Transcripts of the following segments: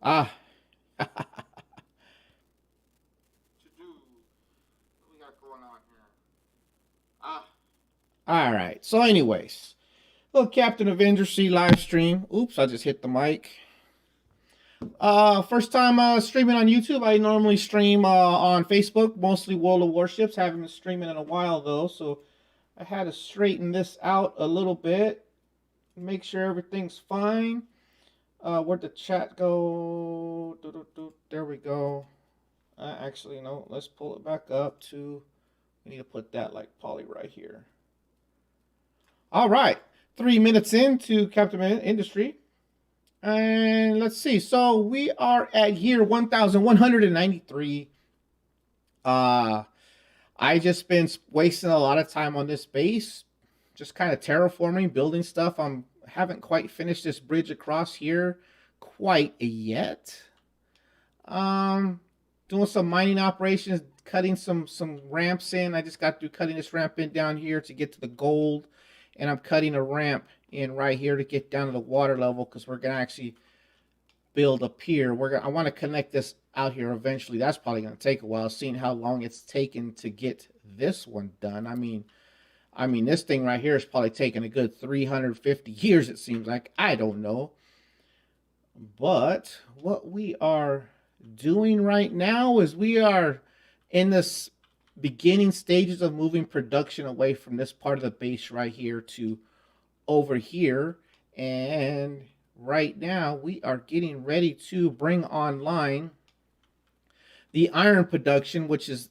Ah. To do what we got going on here. Ah, All right. So, anyways, little Captain of Industry live stream. Oops, I just hit the mic. First time streaming on YouTube. I normally stream on Facebook, mostly World of Warships. Haven't been streaming in a while though, so I had to straighten this out a little bit, make sure everything's fine. Where'd the chat go? There we go. Actually, no. Let's pull it back up to. We need to put that like Polly right here. All right, 3 minutes into Captain Industry. And let's see. So we are at year 1193. Uh I just been wasting a lot of time on this base, just kind of terraforming, building stuff. I'm haven't quite finished this bridge across here quite yet. Um Doing some mining operations, cutting some ramps in. I just got through cutting this ramp in down here to get to the gold, and I'm cutting a ramp in right here to get down to the water level because we're gonna actually build a pier. I want to connect this out here eventually. That's probably going to take a while, seeing how long it's taken to get this one done. I mean, this thing right here is probably taking a good 350 years. It seems like. I don't know, but what we are doing right now is we are in this beginning stages of moving production away from this part of the base right here to over here. And right now we are getting ready to bring online the iron production, which is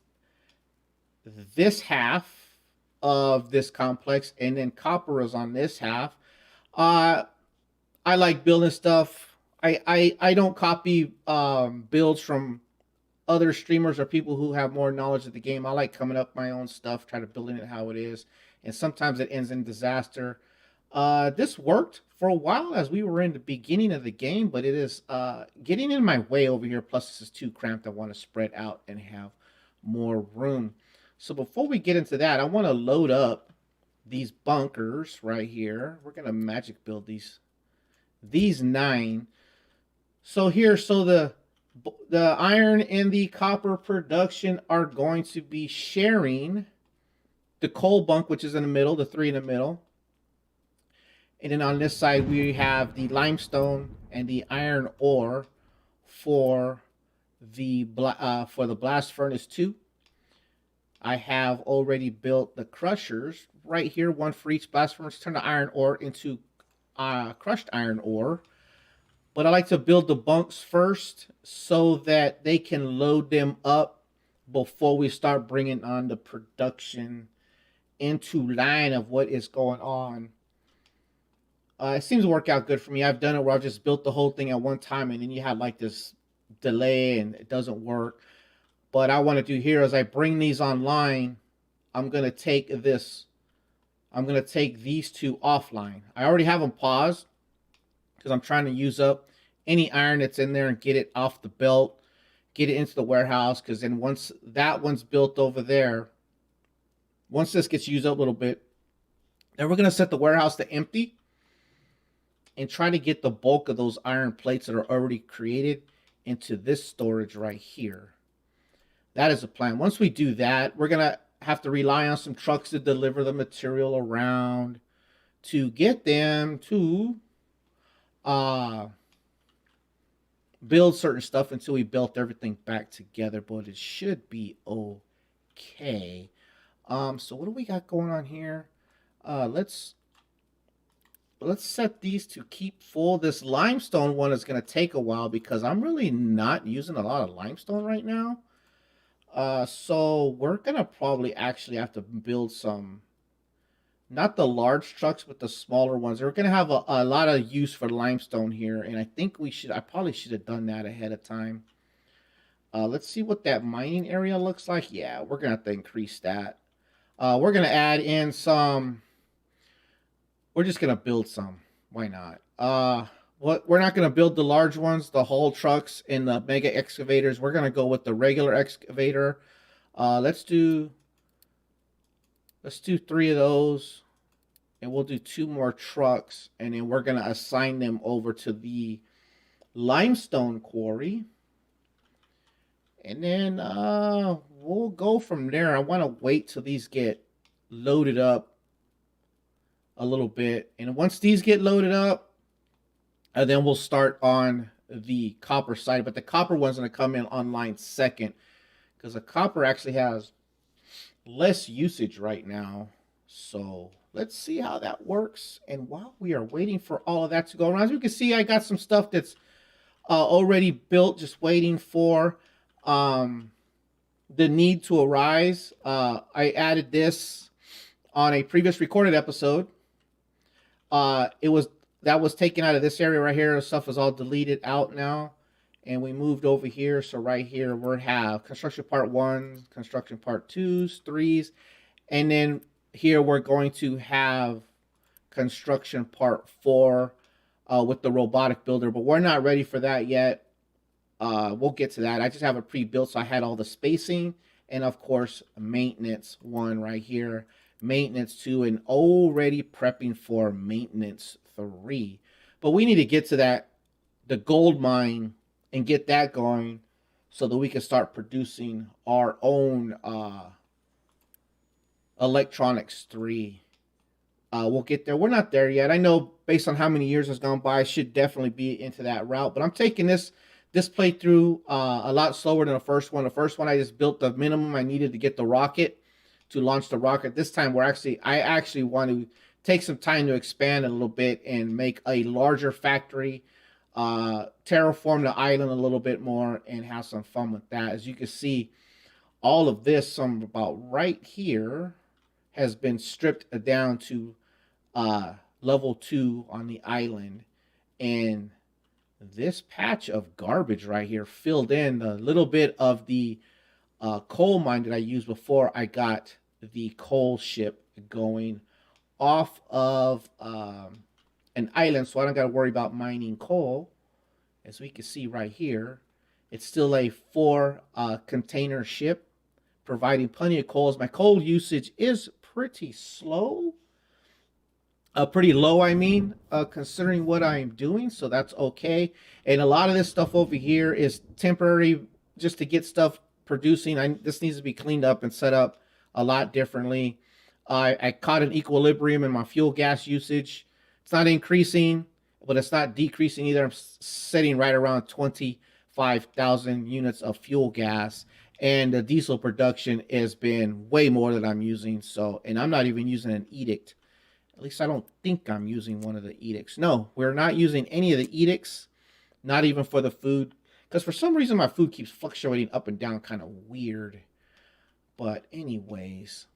this half of this complex, and then copper is on this half. uh I like building stuff. I don't copy builds from other streamers or people who have more knowledge of the game. I like coming up with my own stuff, try to building it how it is, and sometimes it ends in disaster. This worked for a while as we were in the beginning of the game, but it is getting in my way over here. Plus, this is too cramped. I want to spread out and have more room. So before we get into that, I want to load up these bunkers right here. We're gonna magic build these nine. So here, so the iron and the copper production are going to be sharing the coal bunk, which is in the middle, the three in the middle. And then on this side, we have the limestone and the iron ore for for the blast furnace 2. I have already built the crushers right here, one for each blast furnace. Turn the iron ore into crushed iron ore. But I like to build the bunks first so that they can load them up before we start bringing on the production into line of what is going on. It seems to work out good for me. I've done it where I've just built the whole thing at one time, and then you have like this delay and it doesn't work. But I want to do here as I bring these online, I'm gonna take this. I'm gonna take these two offline. I already have them paused because I'm trying to use up any iron that's in there and get it off the belt, get it into the warehouse. Because then once that one's built over there, once this gets used up a little bit, then we're gonna set the warehouse to empty and try to get the bulk of those iron plates that are already created into this storage right here. That is the plan. Once we do that, we're going to have to rely on some trucks to deliver the material around to get them to uh, build certain stuff until we built everything back together. But it should be okay. So what do we got going on here? Let's set these to keep full. This limestone one is going to take a while because I'm really not using a lot of limestone right now. So we're going to probably actually have to build some, not the large trucks, but the smaller ones. We're going to have a lot of use for limestone here. And I think I probably should have done that ahead of time. Let's see what that mining area looks like. Yeah, we're going to have to increase that. We're going to add in some. We're just gonna build some. Why not? What we're not gonna build the large ones, the haul trucks and the mega excavators. We're gonna go with the regular excavator. Let's do three of those, and we'll do two more trucks, and then we're gonna assign them over to the limestone quarry. And then we'll go from there. I want to wait till these get loaded up a little bit. And once these get loaded up, then we'll start on the copper side. But the copper one's going to come in online second because the copper actually has less usage right now. So let's see how that works. And while we are waiting for all of that to go around, as you can see, I got some stuff that's already built, just waiting for the need to arise. I added this on a previous recorded episode. That was taken out of this area right here. The stuff is all deleted out now, and we moved over here. So right here we have construction part 1, construction part 2s, 3s, and then here we're going to have construction part 4 with the robotic builder, but we're not ready for that yet. We'll get to that. I just have it pre-built, so I had all the spacing, and of course maintenance 1 right here, maintenance 2, and already prepping for maintenance 3. But we need to get to that, the gold mine, and get that going so that we can start producing our own electronics 3. We'll get there. We're not there yet. I know based on how many years has gone by, I should definitely be into that route. But I'm taking this playthrough a lot slower than the first one. The first one I just built the minimum I needed to get the rocket, to launch the rocket. This time I actually want to take some time to expand a little bit and make a larger factory, terraform the island a little bit more, and have some fun with that. As you can see, all of this, some about right here, has been stripped down to level 2 on the island, and this patch of garbage right here filled in a little bit of the coal mine that I used before I got the coal ship going off of an island, so I don't got to worry about mining coal. As we can see right here, it's still a 4 container ship, providing plenty of coals. My coal usage is pretty slow, pretty low, I mean, considering what I'm doing, so that's okay. And a lot of this stuff over here is temporary, just to get stuff producing. This needs to be cleaned up and set up a lot differently. I caught an equilibrium in my fuel gas usage. It's not increasing, but it's not decreasing either. I'm sitting right around 25,000 units of fuel gas, and the diesel production has been way more than I'm using. So, and I'm not even using an edict. At least I don't think I'm using one of the edicts. No, we're not using any of the edicts, not even for the food, because for some reason my food keeps fluctuating up and down, kind of weird. But anyways,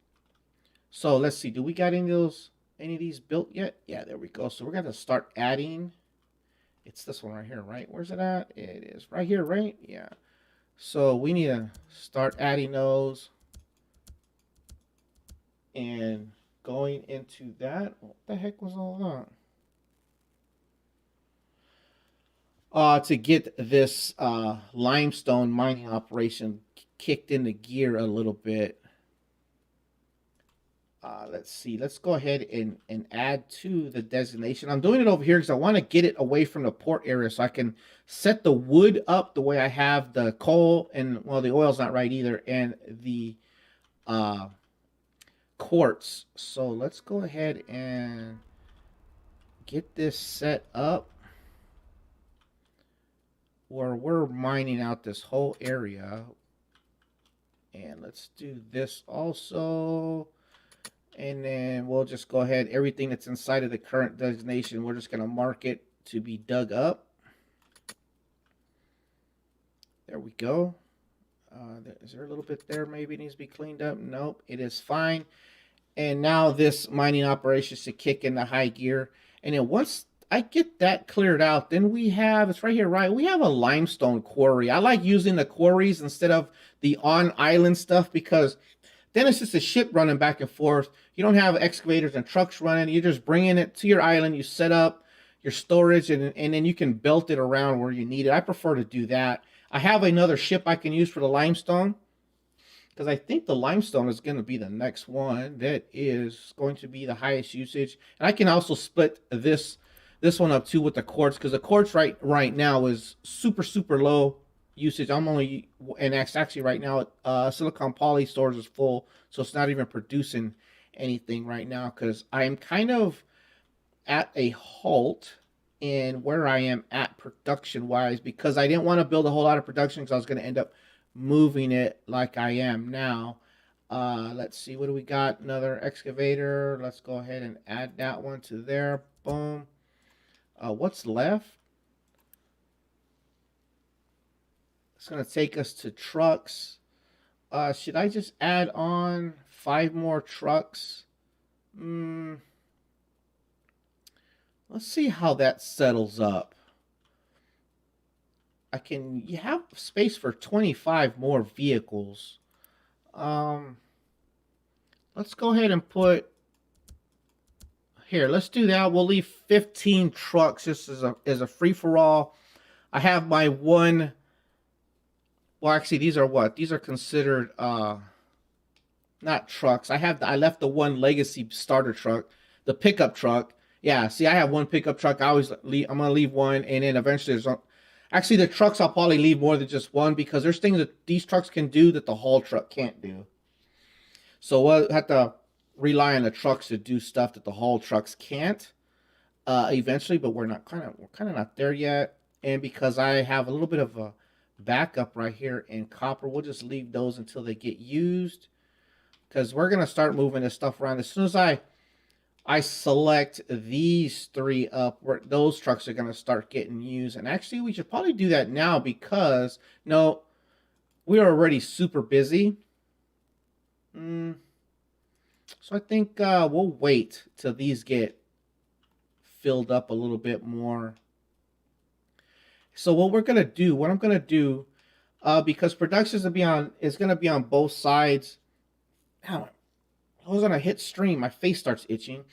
so let's see. Do we got any of these built yet? Yeah, there we go. So we're gonna start adding. It's this one right here, right? Where's it at? It is right here, right? Yeah. So we need to start adding those, and going into that. What the heck was all that? To get this limestone mining operation kicked into gear a little bit. Let's see. Let's go ahead and add to the designation. I'm doing it over here because I want to get it away from the port area so I can set the wood up the way I have the coal, and well, the oil's not right either, and the quartz. So let's go ahead and get this set up where we're mining out this whole area. And let's do this also. And then we'll just go ahead, everything that's inside of the current designation, we're just going to mark it to be dug up. There we go. Is there a little bit there maybe needs to be cleaned up? Nope, it is fine. And now this mining operation should kick into high gear. And then once I get that cleared out, then we have, it's right here, right? We have a limestone quarry. I like using the quarries instead of the on-island stuff, because then it's just a ship running back and forth. You don't have excavators and trucks running. You're just bringing it to your island. You set up your storage, and then you can belt it around where you need it. I prefer to do that. I have another ship I can use for the limestone, because I think the limestone is going to be the next one that is going to be the highest usage. And I can also split this this one up too with the quartz, because the quartz right now is super low usage. I'm only, and actually right now silicon poly stores is full, so it's not even producing anything right now because I am kind of at a halt in where I am at production wise, because I didn't want to build a whole lot of production because I was going to end up moving it like I am now. Let's see, what do we got? Another excavator. Let's go ahead and add that one to there. Boom. What's left? It's going to take us to trucks. Should I just add on 5 more trucks? Let's see how that settles up. You have space for 25 more vehicles. Let's go ahead and put here. Let's do that. We'll leave 15 trucks just as a free for all. I have my one. Well, actually, these are what? These are considered not trucks. I left the one legacy starter truck, the pickup truck. Yeah, see, I have one pickup truck. I'm gonna leave one, and then eventually actually the trucks I'll probably leave more than just one, because there's things that these trucks can do that the haul truck can't do. So we'll have to rely on the trucks to do stuff that the haul trucks can't eventually, but we're kind of not there yet. And because I have a little bit of a backup right here in copper, we'll just leave those until they get used, because we're gonna start moving this stuff around as soon as I select these 3 up. Those trucks are gonna start getting used. And actually, we should probably do that now, because no, we're already super busy. So I think we'll wait till these get filled up a little bit more. So what I'm gonna do, because production is gonna be on both sides. Now, I was gonna hit stream, my face starts itching.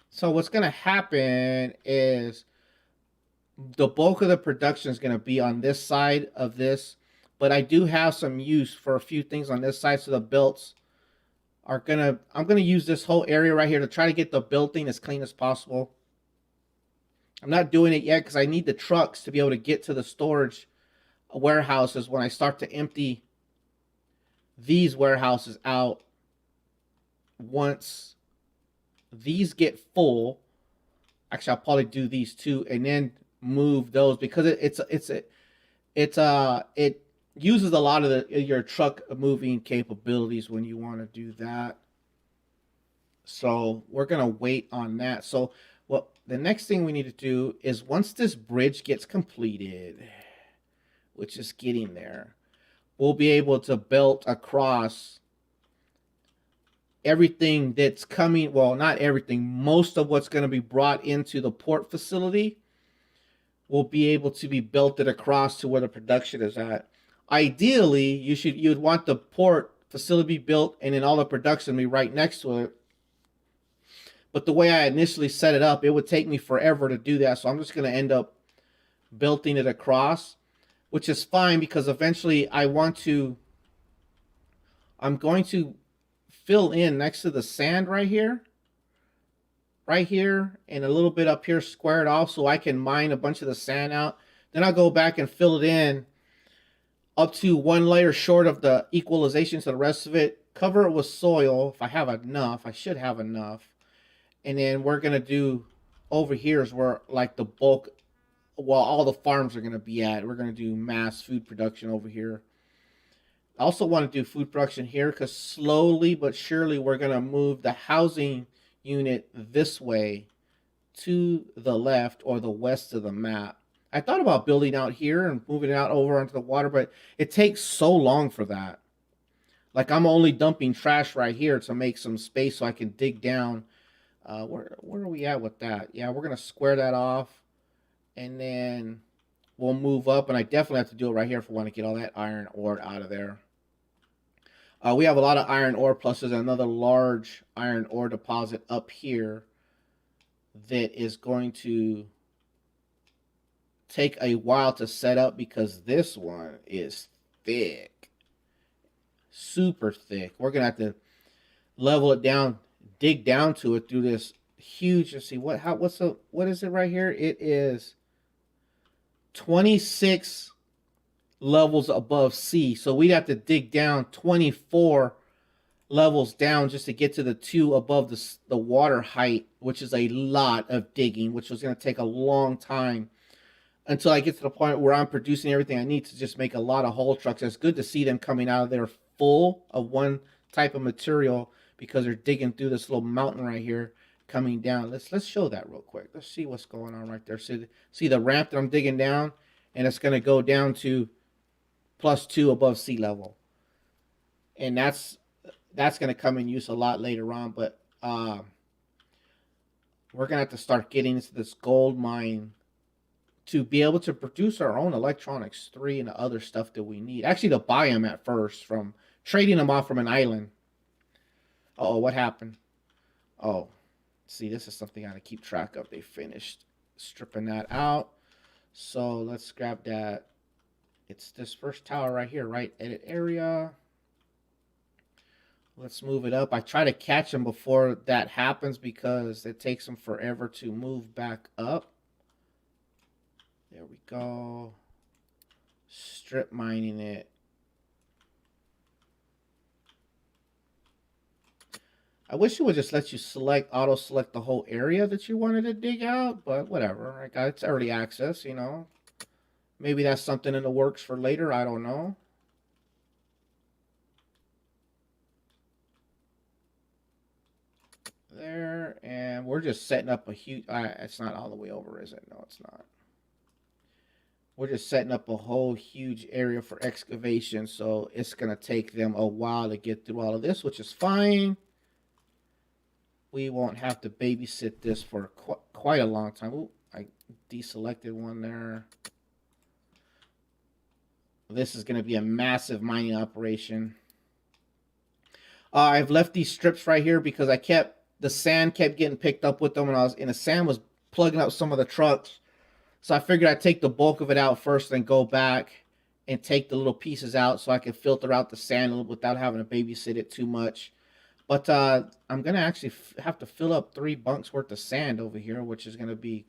So what's gonna happen is the bulk of the production is gonna be on this side of this, but I do have some use for a few things on this side. So the belts I'm gonna use this whole area right here to try to get the building as clean as possible. I'm not doing it yet because I need the trucks to be able to get to the storage warehouses when I start to empty these warehouses out. Once these get full, actually I'll probably do these 2 and then move those, because it uses a lot of your truck moving capabilities when you want to do that. So we're gonna wait on that. So the next thing we need to do is, once this bridge gets completed, which is getting there, we'll be able to belt across everything that's coming. Well, not everything. Most of what's going to be brought into the port facility will be able to be belted across to where the production is at. Ideally, you'd want the port facility built and then all the production be right next to it. But the way I initially set it up, it would take me forever to do that. So I'm just going to end up belting it across, which is fine, because eventually I'm going to fill in next to the sand right here, and a little bit up here, square it off so I can mine a bunch of the sand out. Then I'll go back and fill it in up to 1 layer short of the equalization, so the rest of it, cover it with soil. If I have enough, I should have enough. And then we're going to do over here is where like the bulk, well, all the farms are going to be at. We're going to do mass food production over here. I also want to do food production here, because slowly but surely we're going to move the housing unit this way to the left or the west of the map. I thought about building out here and moving it out over onto the water, but it takes so long for that. Like, I'm only dumping trash right here to make some space so I can dig down. Where are we at with that? Yeah, we're going to square that off, and then we'll move up. And I definitely have to do it right here if we want to get all that iron ore out of there. We have a lot of iron ore, plus there's another large iron ore deposit up here that is going to take a while to set up, because this one is thick, super thick. We're going to have to level it down, dig down to it through this huge. Let's see what is it right here? It is 26 levels above sea. So we'd have to dig down 24 levels down just to get to the two above the water height, which is a lot of digging, which was going to take a long time until I get to the point where I'm producing everything I need to just make a lot of haul trucks. It's good to see them coming out of there full of one type of material because they're digging through this little mountain right here coming down. Let's show that real quick. Let's see what's going on right there. See the ramp that I'm digging down, and it's going to go down to +2 above sea level, and that's going to come in use a lot later on. But we're going to have to start getting into this gold mine to be able to produce our own electronics 3 and the other stuff that we need. Actually, to buy them at first from trading them off from an island. Oh, what happened? Oh, see, this is something I got to keep track of. They finished stripping that out. So let's grab that. It's this first tower right here, right? Edit area. Let's move it up. I try to catch them before that happens because it takes them forever to move back up. There we go. Strip mining it. I wish it would just let you auto select the whole area that you wanted to dig out, but whatever. I got it's early access, you know. Maybe that's something in the works for later. I don't know. There, and we're just setting up a huge. It's not all the way over, is it? No, it's not. We're just setting up a whole huge area for excavation, so it's going to take them a while to get through all of this, which is fine. We won't have to babysit this for quite a long time. Ooh, I deselected one there. This is going to be a massive mining operation. I've left these strips right here because the sand kept getting picked up with them, and the sand was plugging up some of the trucks. So I figured I'd take the bulk of it out first, then go back and take the little pieces out so I can filter out the sand a little without having to babysit it too much. But I'm going to actually have to fill up 3 bunks worth of sand over here, which is going to be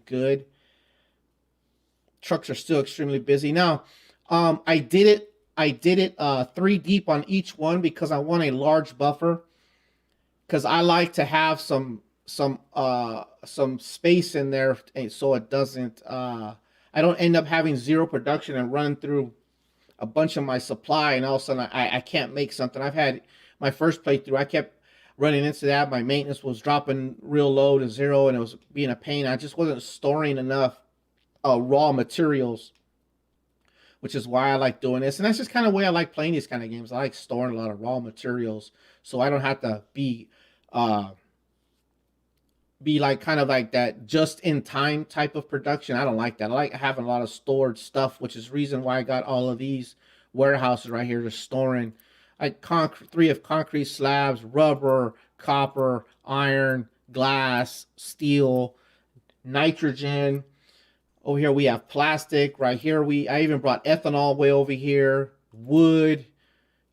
good. Trucks are still extremely busy. Now, I did it 3 deep on each one because I want a large buffer. Because I like to have some space in there, so it doesn't. I don't end up having 0 production and running through a bunch of my supply, and all of a sudden I can't make something. I've had my first playthrough. I kept running into that. My maintenance was dropping real low to 0, and it was being a pain. I just wasn't storing enough raw materials, which is why I like doing this. And that's just kind of the way I like playing these kind of games. I like storing a lot of raw materials, so I don't have to be like kind of like that just in time type of production. I don't like that. I like having a lot of stored stuff, which is reason why I got all of these warehouses right here, just storing like 3 of concrete slabs, rubber, copper, iron, glass, steel, nitrogen. Over here we have plastic. Right here I even brought ethanol way over here, wood,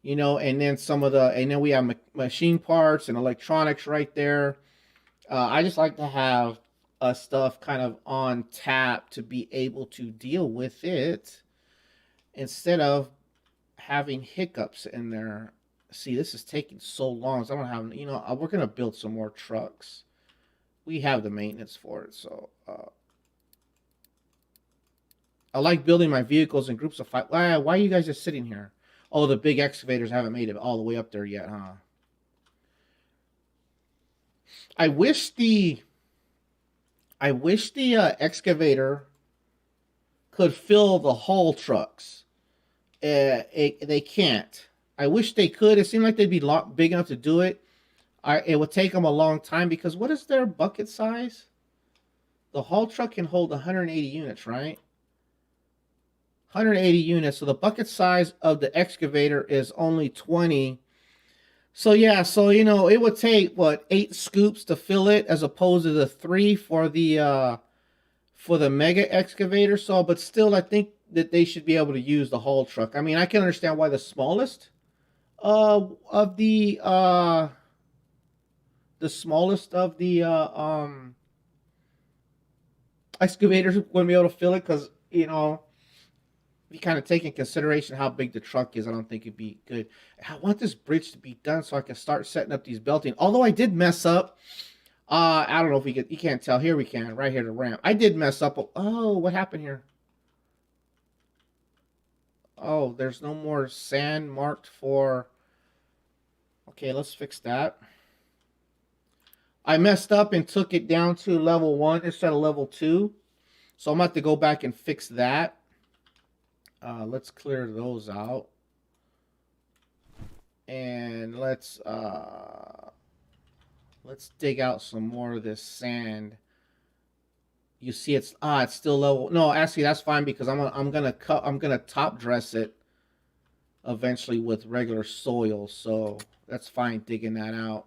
you know, and then and then we have machine parts and electronics right there. I just like to have stuff kind of on tap to be able to deal with it instead of having hiccups in there. See, this is taking so long. So I don't have, you know, we're going to build some more trucks. We have the maintenance for it. So I like building my vehicles in groups of 5. Why are you guys just sitting here? Oh, the big excavators haven't made it all the way up there yet, huh? I wish the excavator could fill the haul trucks. They can't. I wish they could. It seemed like they'd be big enough to do it. It would take them a long time because what is their bucket size? The haul truck can hold 180 units, right? 180 units. So the bucket size of the excavator is only 20. So yeah, so you know, it would take what 8 scoops to fill it as opposed to the 3 for the mega excavator. So, but still, I think that they should be able to use the haul truck. I mean, I can understand why the smallest of the smallest of the excavators wouldn't be able to fill it because if you kind of take in consideration how big the truck is, I don't think it'd be good. I want this bridge to be done so I can start setting up these belting. Although I did mess up. I don't know if we could. You can't tell. Here we can. Right here, the ramp. I did mess up. Oh, what happened here? Oh, there's no more sand marked for. Okay, let's fix that. I messed up and took it down to level 1 instead of level 2. So I'm going to have to go back and fix that. Let's clear those out. And let's dig out some more of this sand. You see it's still level. No, actually that's fine because I'm gonna top dress it eventually with regular soil. So that's fine digging that out.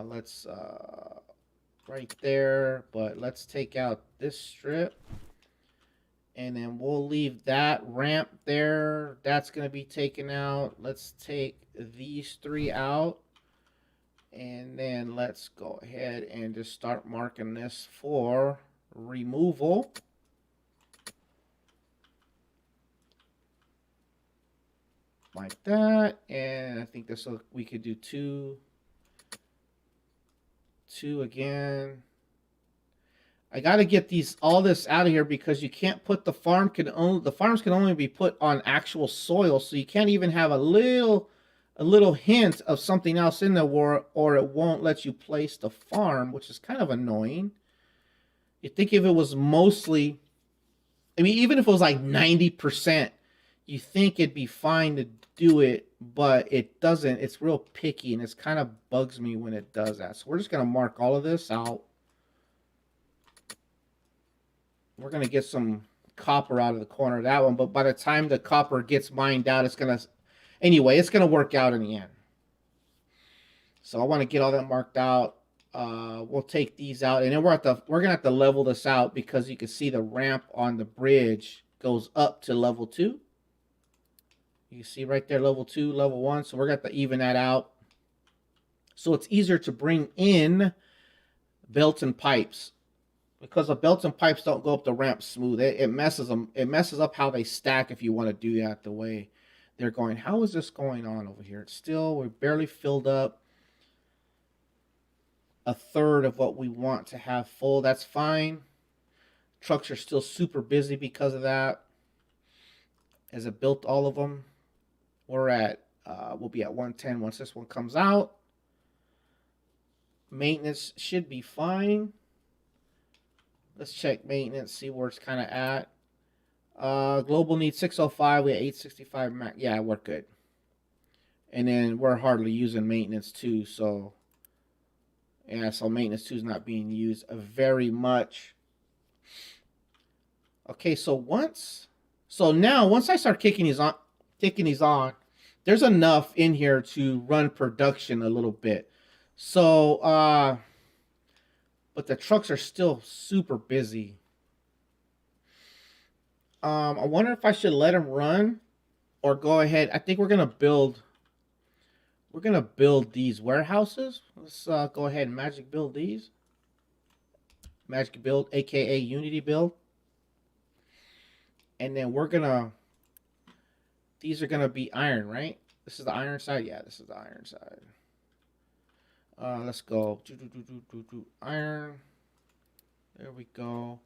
Let's right there, but let's take out this strip. And then we'll leave that ramp there. That's going to be taken out. Let's take these 3 out. And then let's go ahead and just start marking this for removal. Like that. And I think this we could do 2 again. I got to get all this out of here because you can't put the farms can only be put on actual soil, so you can't even have a little hint of something else in there, or it won't let you place the farm, which is kind of annoying. You think if it was mostly, I mean, even if it was like 90%, you think it'd be fine to do it, but it doesn't. It's real picky, and it's kind of bugs me when it does that. So we're just gonna mark all of this out. We're going to get some copper out of the corner of that one, but by the time the copper gets mined out, it's going to work out in the end. So I want to get all that marked out. We'll take these out, and then we're going to have to level this out because you can see the ramp on the bridge goes up to level 2. You can see right there, level 2, level 1. So we're going to have to even that out. So it's easier to bring in belts and pipes. Because the belts and pipes don't go up the ramp smooth. It messes them. It messes up how they stack if you want to do that the way they're going. How is this going on over here? It's still, we're barely filled up a third of what we want to have full. That's fine. Trucks are still super busy because of that. As it built all of them. We're at, we'll be at 110 once this one comes out. Maintenance should be fine. Let's check maintenance, see where it's kind of at. Global needs 605. We have 865 max. Yeah, we're good. And then we're hardly using maintenance 2. So, yeah, so maintenance 2 is not being used very much. Okay, so now once I start kicking these on, there's enough in here to run production a little bit. So, but the trucks are still super busy. I wonder if I should let them run or go ahead. I think we're gonna build these warehouses. Let's go ahead and magic build these. Magic build, aka Unity build. And then these are gonna be iron, right? This is the iron side? Yeah, this is the iron side. Let's go. Iron. There we go.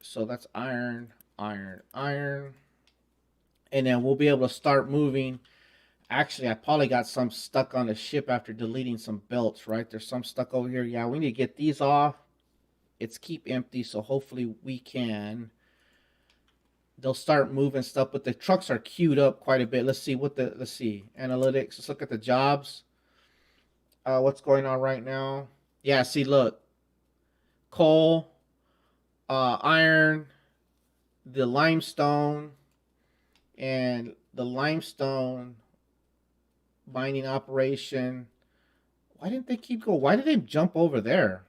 So that's iron, iron, iron. And then we'll be able to start moving. Actually, I probably got some stuck on the ship after deleting some belts, right? There's some stuck over here. Yeah, we need to get these off. It's keep empty, so hopefully we can. They'll start moving stuff, but the trucks are queued up quite a bit. Let's see analytics. Let's look at the jobs. What's going on right now? Yeah, see, look, coal, iron, the limestone, and the limestone mining operation. Why didn't they keep going? Why did they jump over there?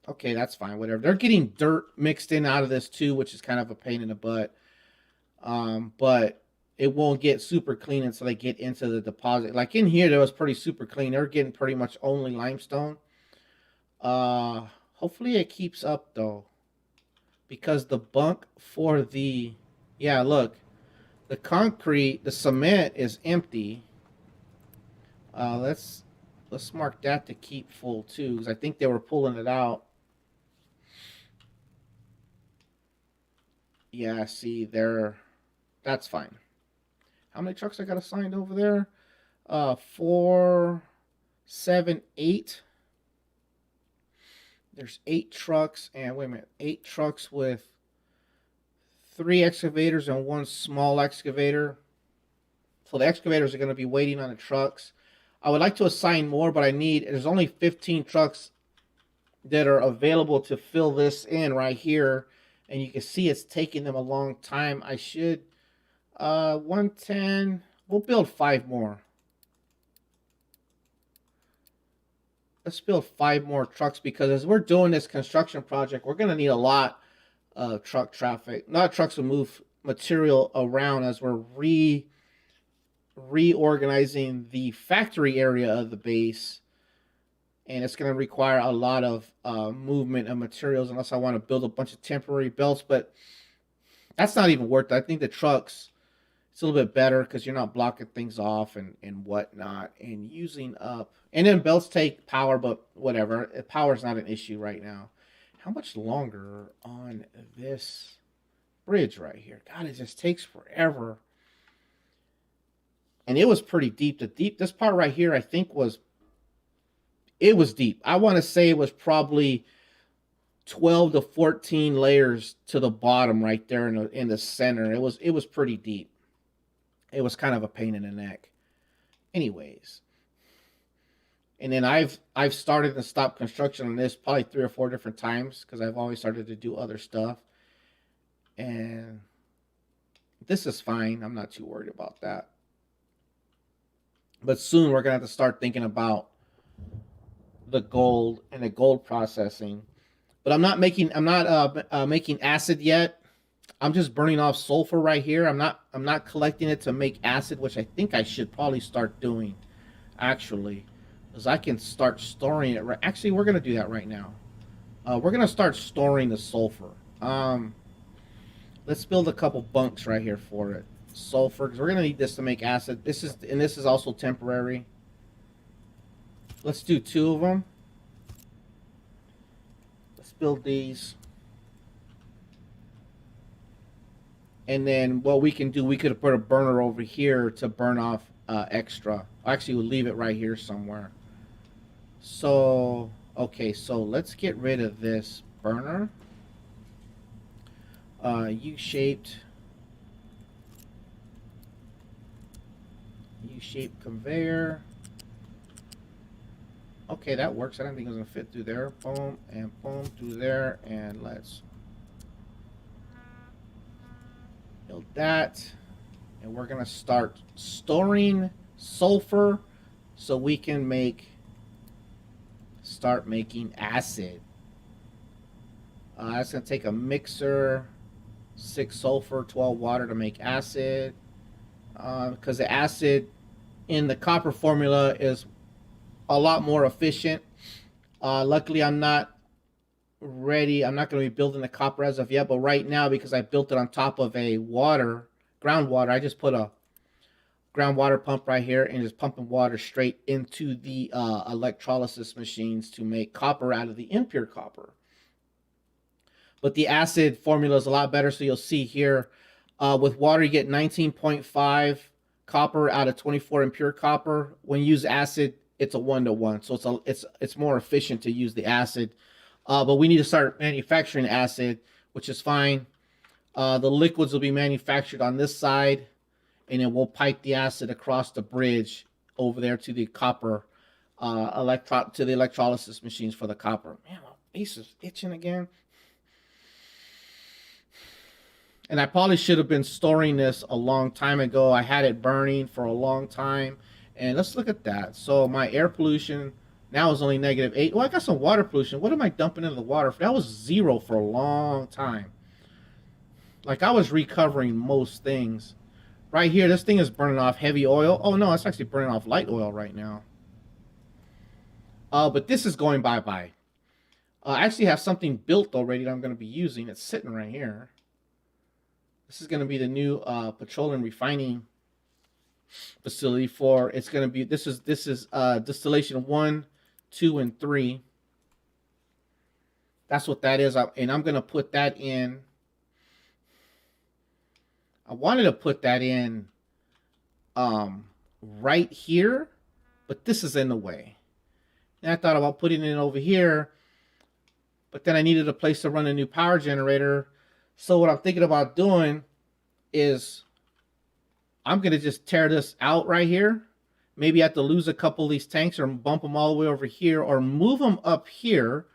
Okay, that's fine. Whatever. They're getting dirt mixed in out of this too, which is kind of a pain in the butt. But it won't get super clean until they get into the deposit. Like in here, that was pretty super clean. They're getting pretty much only limestone. Uh, Hopefully it keeps up though, because the bunk for the, yeah, look, the concrete, the cement is empty. Let's mark that to keep full too, because I think they were pulling it out. Yeah, see, that's fine. How many trucks I got assigned over there? 4, 7, 8. There's 8 trucks, and wait a minute, 8 trucks with 3 excavators and 1 small excavator. So the excavators are going to be waiting on the trucks. I would like to assign more, but there's only 15 trucks that are available to fill this in right here. And you can see it's taking them a long time. I should, 110, we'll build 5 more. Let's build 5 more trucks, because as we're doing this construction project, we're going to need a lot of truck traffic. Not trucks will move material around as we're reorganizing the factory area of the base. And it's going to require a lot of movement of materials, unless I want to build a bunch of temporary belts. But that's not even worth it. I think the trucks, it's a little bit better because you're not blocking things off and whatnot, and using up. And then belts take power, but whatever. Power's not an issue right now. How much longer on this bridge right here? God, it just takes forever. And it was pretty deep. This part right here, I think it was deep. I want to say it was probably 12 to 14 layers to the bottom right there in the center. It was pretty deep. It was kind of a pain in the neck. Anyways. And then I've started to stop construction on this probably 3 or 4 different times, because I've always started to do other stuff. And this is fine. I'm not too worried about that. But soon we're going to have to start thinking about the gold and the gold processing. But I'm not making acid yet. I'm just burning off sulfur right here. I'm not collecting it to make acid, which I think I should probably start doing, actually, because I can start storing it. Actually, we're gonna do that right now. We're gonna start storing the sulfur. Let's build a couple bunks right here for it. Sulfur, because we're gonna need this to make acid. This is also temporary. Let's do 2 of them. Let's build these. And then what we can do, we could put a burner over here to burn off extra. Actually, we'll leave it right here somewhere. So, okay, so let's get rid of this burner. U-shaped conveyor. Okay, that works. I don't think it's gonna fit through there. Boom and boom through there, and let's build that. And we're gonna start storing sulfur so we can start making acid. That's gonna take a mixer, 6 sulfur, 12 water to make acid. Because the acid in the copper formula is a lot more efficient. Luckily, I'm not ready. I'm not going to be building the copper as of yet, but right now, because I built it on top of a groundwater, I just put a groundwater pump right here and just pumping water straight into the electrolysis machines to make copper out of the impure copper. But the acid formula is a lot better, so you'll see here, with water, you get 19.5 copper out of 24 impure copper. When you use acid, it's a 1-to-1, so it's more efficient to use the acid. But we need to start manufacturing acid, which is fine. The liquids will be manufactured on this side, and then we'll pipe the acid across the bridge over there to the copper, to the electrolysis machines for the copper. Man, my face is itching again. And I probably should have been storing this a long time ago. I had it burning for a long time. And let's look at that. So my air pollution Now it's only -8. Oh, I got some water pollution. What am I dumping into the water? That was 0 for a long time. Like I was recovering most things. Right here, this thing is burning off heavy oil. Oh no, it's actually burning off light oil right now. But this is going bye-bye. I actually have something built already that I'm going to be using. It's sitting right here. This is going to be the new petroleum refining facility for. It's going to be this is distillation 1, 2, and 3. That's what that is, and I'm going to put that in. I wanted to put that in right here, but this is in the way. And I thought about putting it over here, but then I needed a place to run a new power generator. So what I'm thinking about doing is I'm going to just tear this out right here. Maybe I have to lose a couple of these tanks or bump them all the way over here or move them up here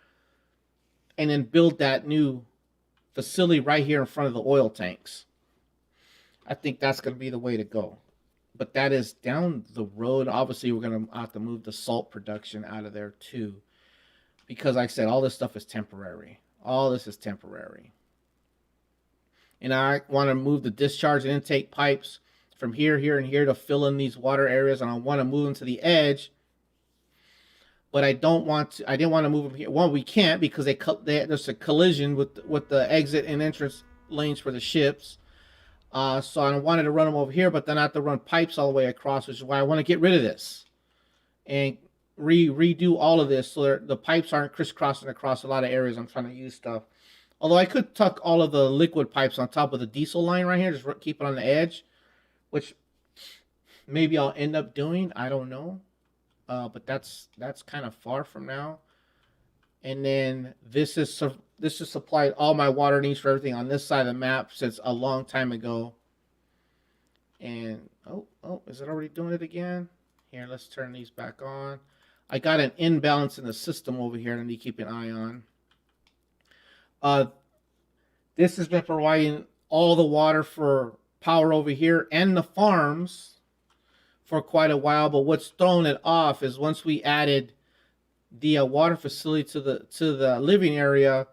and then build that new facility right here in front of the oil tanks. I think that's going to be the way to go. But that is down the road. Obviously, we're going to have to move the salt production out of there too. Because like I said, all this stuff is temporary. All this is temporary. And I want to move the discharge and intake pipes from here, here, and here to fill in these water areas. And I want to move them to the edge. But I don't want to. I didn't want to move them here. Well, we can't because there's a collision with the exit and entrance lanes for the ships. So I wanted to run them over here, but then I have to run pipes all the way across, which is why I want to get rid of this and redo all of this so the pipes aren't crisscrossing across a lot of areas I'm trying to use stuff. Although I could tuck all of the liquid pipes on top of the diesel line right here, just keep it on the edge, which maybe I'll end up doing. I don't know, but that's kind of far from now. And then this is supplied all my water needs for everything on this side of the map since a long time ago. And oh, is it already doing it again? Here, let's turn these back on. I got an imbalance in the system over here that I need to keep an eye on. This has been providing all the water for power over here and the farms for quite a while. But what's thrown it off is once we added the water facility to the living area,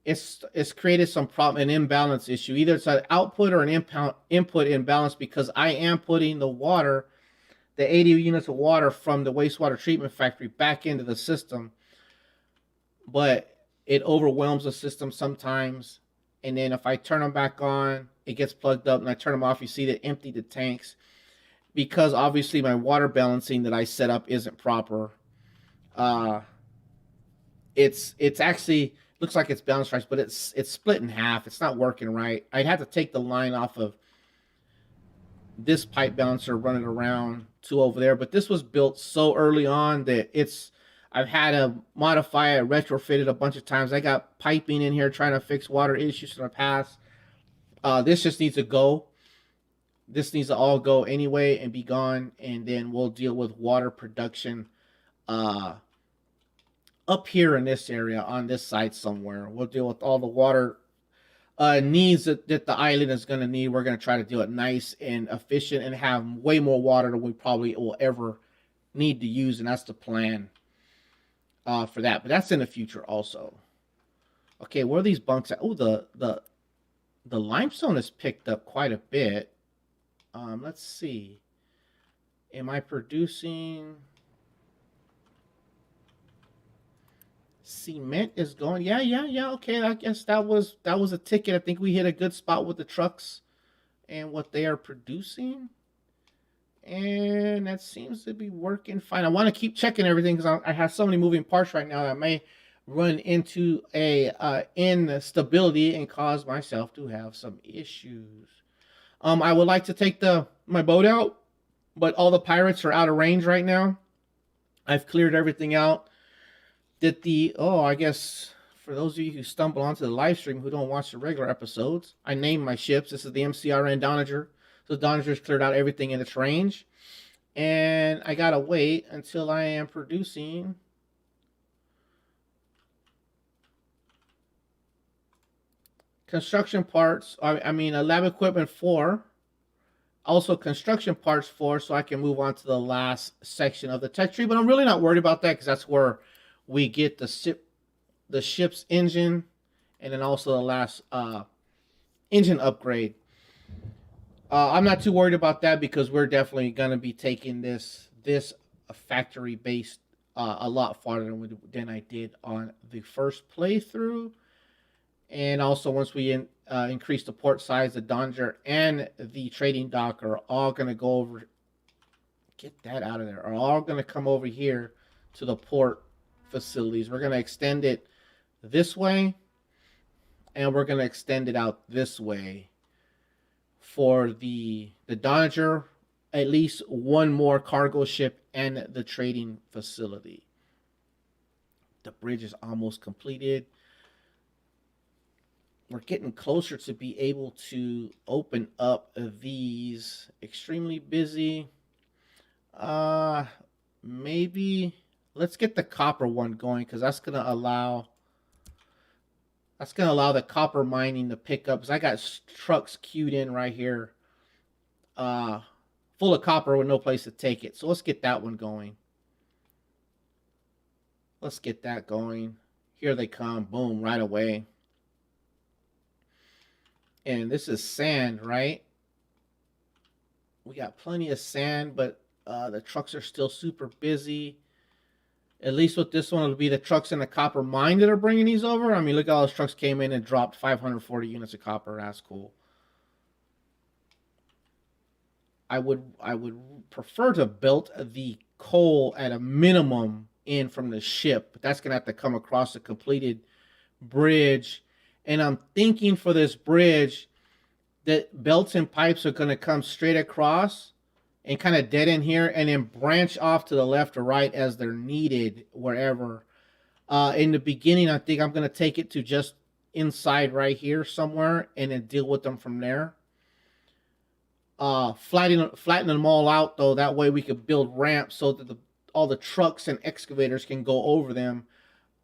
it's created some problem, an imbalance issue. Either it's an output or an input imbalance because I am putting the water, the 80 units of water from the wastewater treatment factory back into the system, but it overwhelms the system sometimes. And then if I turn them back on, it gets plugged up, and I turn them off, you see that empty the tanks. Because obviously my water balancing that I set up isn't proper. It's actually looks like it's balanced right, but it's split in half. It's not working right. I'd have to take the line off of this pipe balancer, run it around to over there. But this was built so early on that I've had to modify it, retrofit it a bunch of times. I got piping in here trying to fix water issues in the past. This just needs to go. This needs to all go anyway and be gone, and then we'll deal with water production up here in this area on this side somewhere. We'll deal with all the water needs that the island is going to need. We're going to try to do it nice and efficient and have way more water than we probably will ever need to use, and that's the plan for that. But that's in the future also. Okay, where are these bunks at? Oh, the limestone has picked up quite a bit. Let's see. Am I producing? Cement is going. Yeah. Okay, I guess that was a ticket. I think we hit a good spot with the trucks and what they are producing, and that seems to be working fine. I want to keep checking everything because I have so many moving parts right now that I may run into a instability and cause myself to have some issues. I would like to take my boat out, but all the pirates are out of range right now. I've cleared everything out. I guess for those of you who stumble onto the live stream who don't watch the regular episodes, I named my ships. This is the MCRN Donager. So Donager's cleared out everything in its range. And I gotta wait until I am producing construction parts, lab equipment 4 also construction parts for, so I can move on to the last section of the tech tree. But I'm really not worried about that because that's where we get the ship's engine, and then also the last engine upgrade. I'm not too worried about that because we're definitely gonna be taking this factory based a lot farther than I did on the first playthrough. And also, once we increase the port size, the Donger and the trading dock are all gonna go over. Get that out of there. Are all gonna come over here to the port facilities. We're gonna extend it this way, and we're gonna extend it out this way for the Dodger, at least one more cargo ship and the trading facility. The bridge is almost completed. We're getting closer to be able to open up these. Extremely busy. Maybe let's get the copper one going because that's gonna allow the copper mining to pick up. Because I got trucks queued in right here, full of copper with no place to take it. So let's get that one going. Let's get that going. Here they come. Boom, right away. And this is sand, right? We got plenty of sand, but the trucks are still super busy. At least with this one, it'll be the trucks in the copper mine that are bringing these over. I mean, look, all those trucks came in and dropped 540 units of copper. That's cool. I would prefer to build the coal at a minimum in from the ship, but that's gonna have to come across a completed bridge. And I'm thinking for this bridge that belts and pipes are gonna come straight across and kind of dead in here and then branch off to the left or right as they're needed wherever. In the beginning, I think I'm going to take it to just inside right here somewhere and then deal with them from there. Flatten them all out, though. That way we could build ramps so that all the trucks and excavators can go over them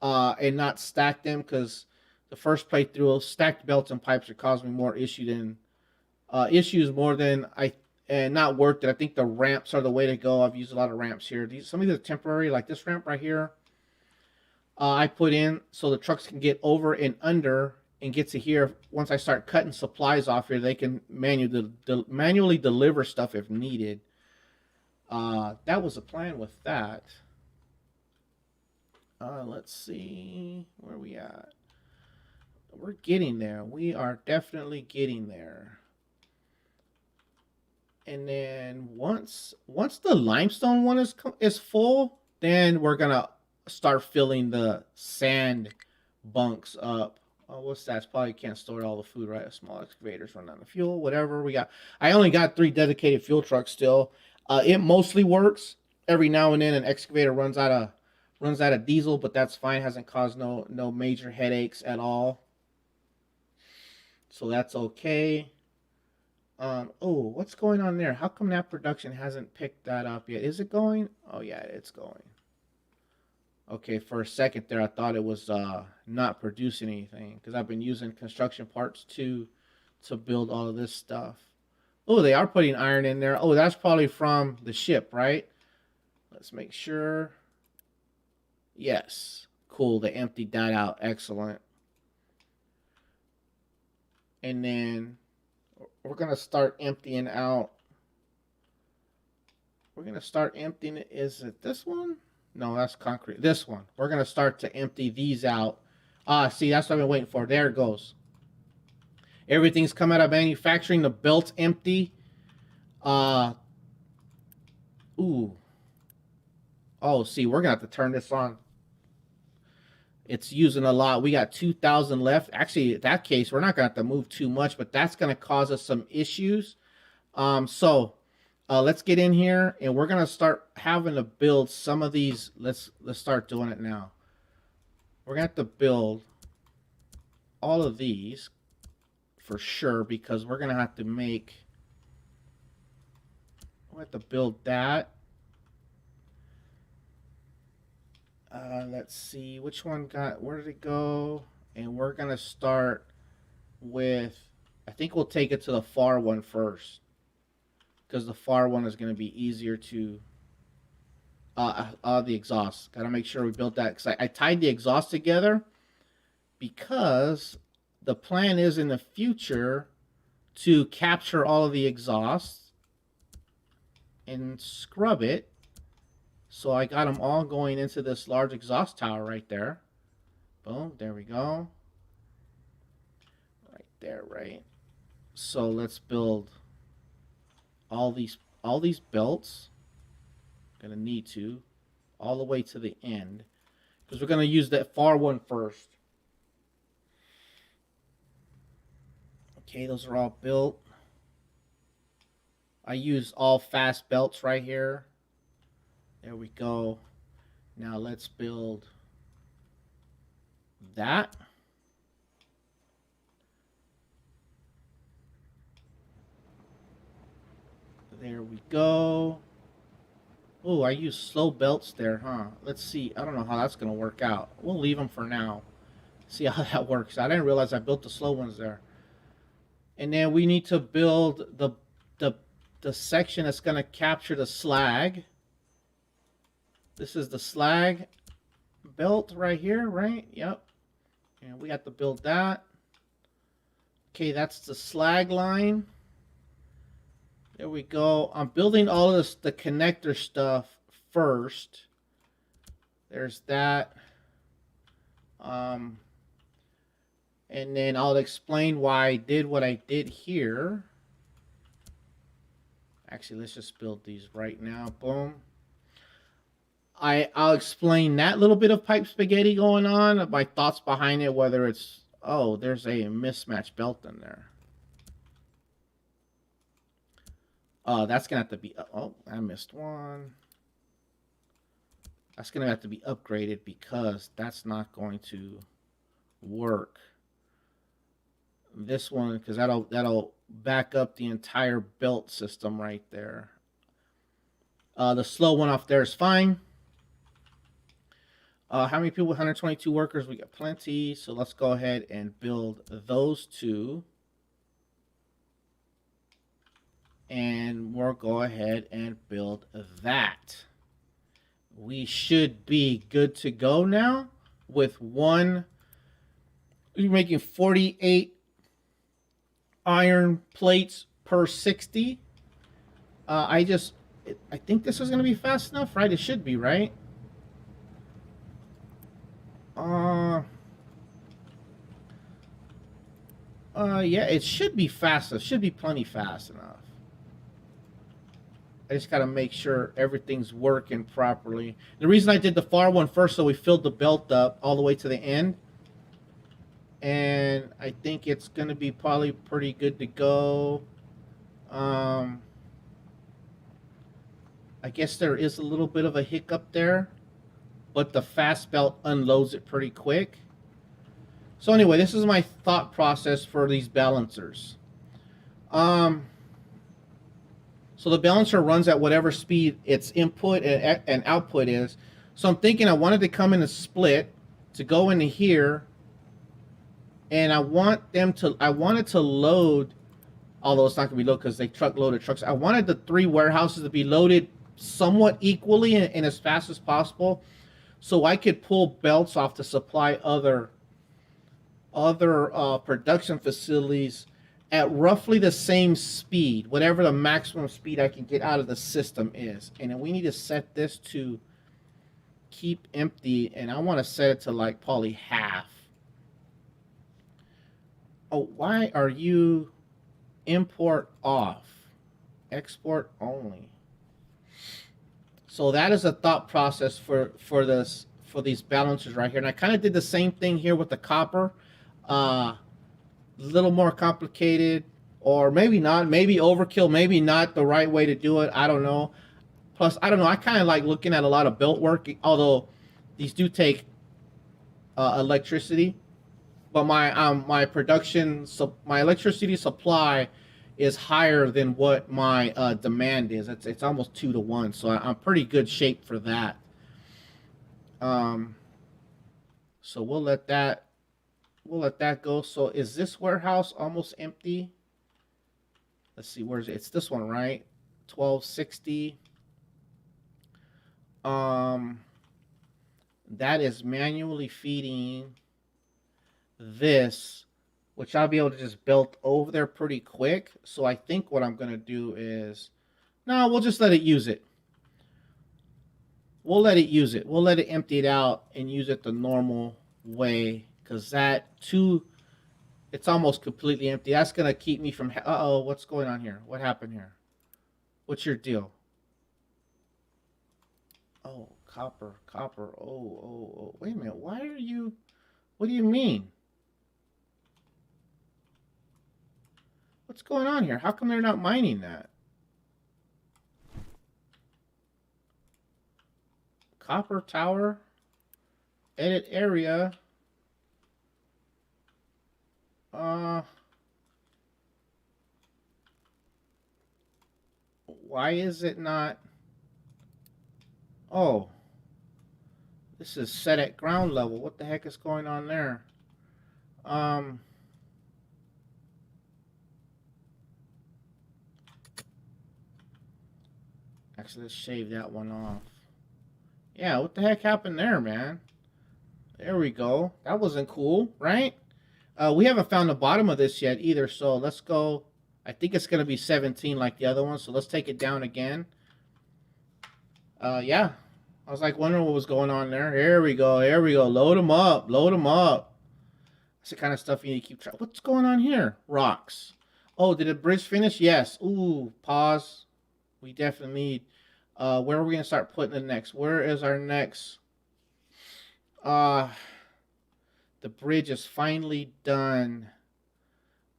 and not stack them, because the first playthrough, stacked belts and pipes are causing me more issues more than and not worth it. I think the ramps are the way to go. I've used a lot of ramps here. Some of these are temporary, like this ramp right here. I put in so the trucks can get over and under and get to here. Once I start cutting supplies off here, they can manually deliver stuff if needed. That was the plan with that. Let's see where we at. We're getting there. We are definitely getting there. And then once the limestone one is full, then we're gonna start filling the sand bunks up. Oh, what's that? It's probably can't store all the food, right? Small excavators run out of fuel, whatever we got. I only got 3 dedicated fuel trucks still. It mostly works. Every now and then an excavator runs out of diesel, but that's fine. Hasn't caused no major headaches at all. So that's okay. Oh, what's going on there? How come that production hasn't picked that up yet? Is it going? Oh yeah, it's going. Okay, for a second there, I thought it was not producing anything because I've been using construction parts to build all of this stuff. Oh, they are putting iron in there. Oh, that's probably from the ship, right? Let's make sure. Yes. Cool, they emptied that out. Excellent. And then we're going to start emptying out. We're going to start emptying it. Is it this one? No, that's concrete. This one. We're going to start to empty these out. See, that's what I've been waiting for. There it goes. Everything's come out of manufacturing. The belt's empty. Ooh. Oh, see, we're going to have to turn this on. It's using a lot. We got 2,000 left. Actually, in that case, we're not going to have to move too much, but that's going to cause us some issues. Let's get in here, and we're going to start having to build some of these. Let's start doing it now. We're going to have to build all of these for sure, because we're going to have to make... We'll have to build that. Let's see which one got, where did it go? And we're gonna start with, I think we'll take it to the far one first. because the far one is going to be easier to the exhaust. Got to make sure we built that because I tied the exhaust together because the plan is in the future to capture all of the exhausts and scrub it. So I got them all going into this large exhaust tower right there. Boom, there we go. Right there, right? So let's build all these belts. Gonna need to all the way to the end because we're gonna use that far one first. Okay, those are all built. I use all fast belts right here. There we go. Now let's build that. There we go. Oh, I use slow belts there, huh? Let's see. I don't know how that's going to work out. We'll leave them for now. See how that works. I didn't realize I built the slow ones there. And then we need to build the section that's going to capture the slag. This is the slag belt right here, right? Yep. And we have to build that. Okay, that's the slag line. There we go. I'm building all this, the connector stuff first. There's that. And then I'll explain why I did what I did here. Actually, let's just build these right now. Boom. I'll explain that little bit of pipe spaghetti going on, my thoughts behind it, whether it's, oh, there's a mismatched belt in there. That's going to have to be, oh, I missed one. That's going to have to be upgraded because that's not going to work. This one, because that'll back up the entire belt system right there. The slow one off there is fine. How many people? 122 workers. We got plenty. So let's go ahead and build those two. And we'll go ahead and build that. We should be good to go now with one. We're making 48 iron plates per 60. I think this is going to be fast enough, right? It should be, right? Yeah, it should be fast. It should be plenty fast enough. I just got to make sure everything's working properly. The reason I did the far one first, so we filled the belt up all the way to the end. And I think it's going to be probably pretty good to go. I guess there is a little bit of a hiccup there, but the fast belt unloads it pretty quick. So anyway, this is my thought process for these balancers. So the balancer runs at whatever speed its input and output is. So I'm thinking I wanted to come in a split to go into here, and I wanted to load, although it's not going to be loaded because they truck-loaded trucks. I wanted the 3 warehouses to be loaded somewhat equally and as fast as possible, so I could pull belts off to supply other production facilities at roughly the same speed, whatever the maximum speed I can get out of the system is. And then we need to set this to keep empty, and I want to set it to like probably half. Oh, why are you import off? Export only. So that is a thought process for these balancers right here. And I kind of did the same thing here with the copper. Little more complicated, or maybe not, maybe overkill, maybe not the right way to do it. I don't know. Plus, I don't know. I kind of like looking at a lot of belt work, although these do take electricity. But my production, so my electricity supply is higher than what my demand is. It's almost 2 to 1, so I'm pretty good shape for that. So we'll let that go. So is this warehouse almost empty? Let's see, where is it? It's this one, right? 1260. That is manually feeding this, which I'll be able to just build over there pretty quick. So I think what I'm going to do is, no, we'll just let it use it. We'll let it use it. We'll let it empty it out and use it the normal way, because that too, it's almost completely empty. That's going to keep me from, uh-oh, what's going on here? What happened here? What's your deal? Oh, copper. Oh. Wait a minute. Why are you, what do you mean? What's going on here? How come they're not mining that? Copper tower. Edit area. Why is it not? Oh. This is set at ground level. What the heck is going on there? Actually, let's shave that one off. Yeah, what the heck happened there, man? There we go. That wasn't cool, right? We haven't found the bottom of this yet either, so let's go. I think it's going to be 17 like the other one, so let's take it down again. Yeah. I was like wondering what was going on there. Here we go. Load them up. That's the kind of stuff you need to keep track. What's going on here? Rocks. Oh, did the bridge finish? Yes. Ooh, pause. We definitely need. Where are we going to start putting it next? Where is our next? The bridge is finally done.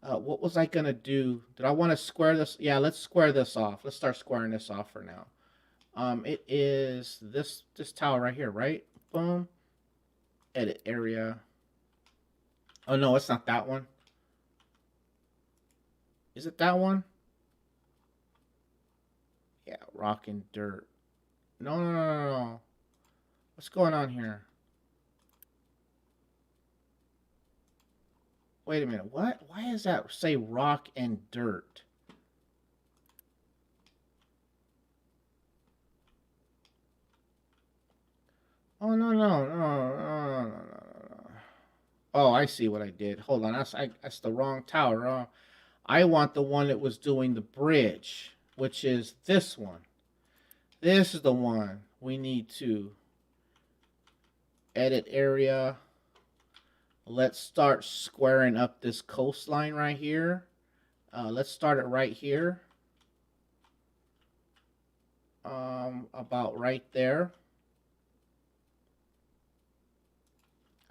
What was I going to do? Did I want to square this? Yeah, let's square this off. Let's start squaring this off for now. It is this tower right here, right? Boom. Edit area. Oh, no, it's not that one. Is it that one? Yeah, rock and dirt. No. What's going on here? Wait a minute. What? Why does that say rock and dirt? Oh, no. Oh, I see what I did. Hold on. That's the wrong tower. I want the one that was doing the bridge, which is this one. This is the one we need to edit area. Let's start squaring up this coastline right here. Let's start it right here. About right there.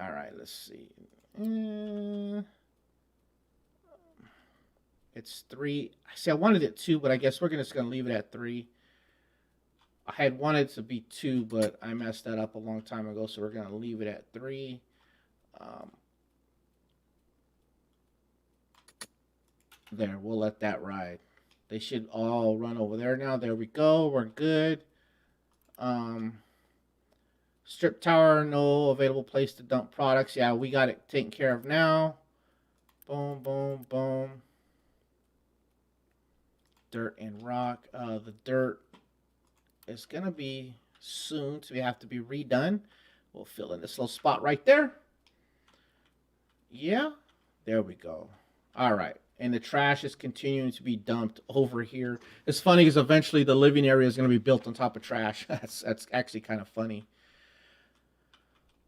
All right, let's see. It's 3. See, I wanted it 2, but I guess we're just going to leave it at 3. I had wanted it to be 2, but I messed that up a long time ago, so we're going to leave it at 3. There, we'll let that ride. They should all run over there now. There we go. We're good. Strip tower, no available place to dump products. Yeah, we got it taken care of now. Boom. Dirt and rock. The dirt is going to be soon to have to be redone. We'll fill in this little spot right there. Yeah, there we go. All right. And the trash is continuing to be dumped over here. It's funny because eventually the living area is going to be built on top of trash. That's actually kind of funny.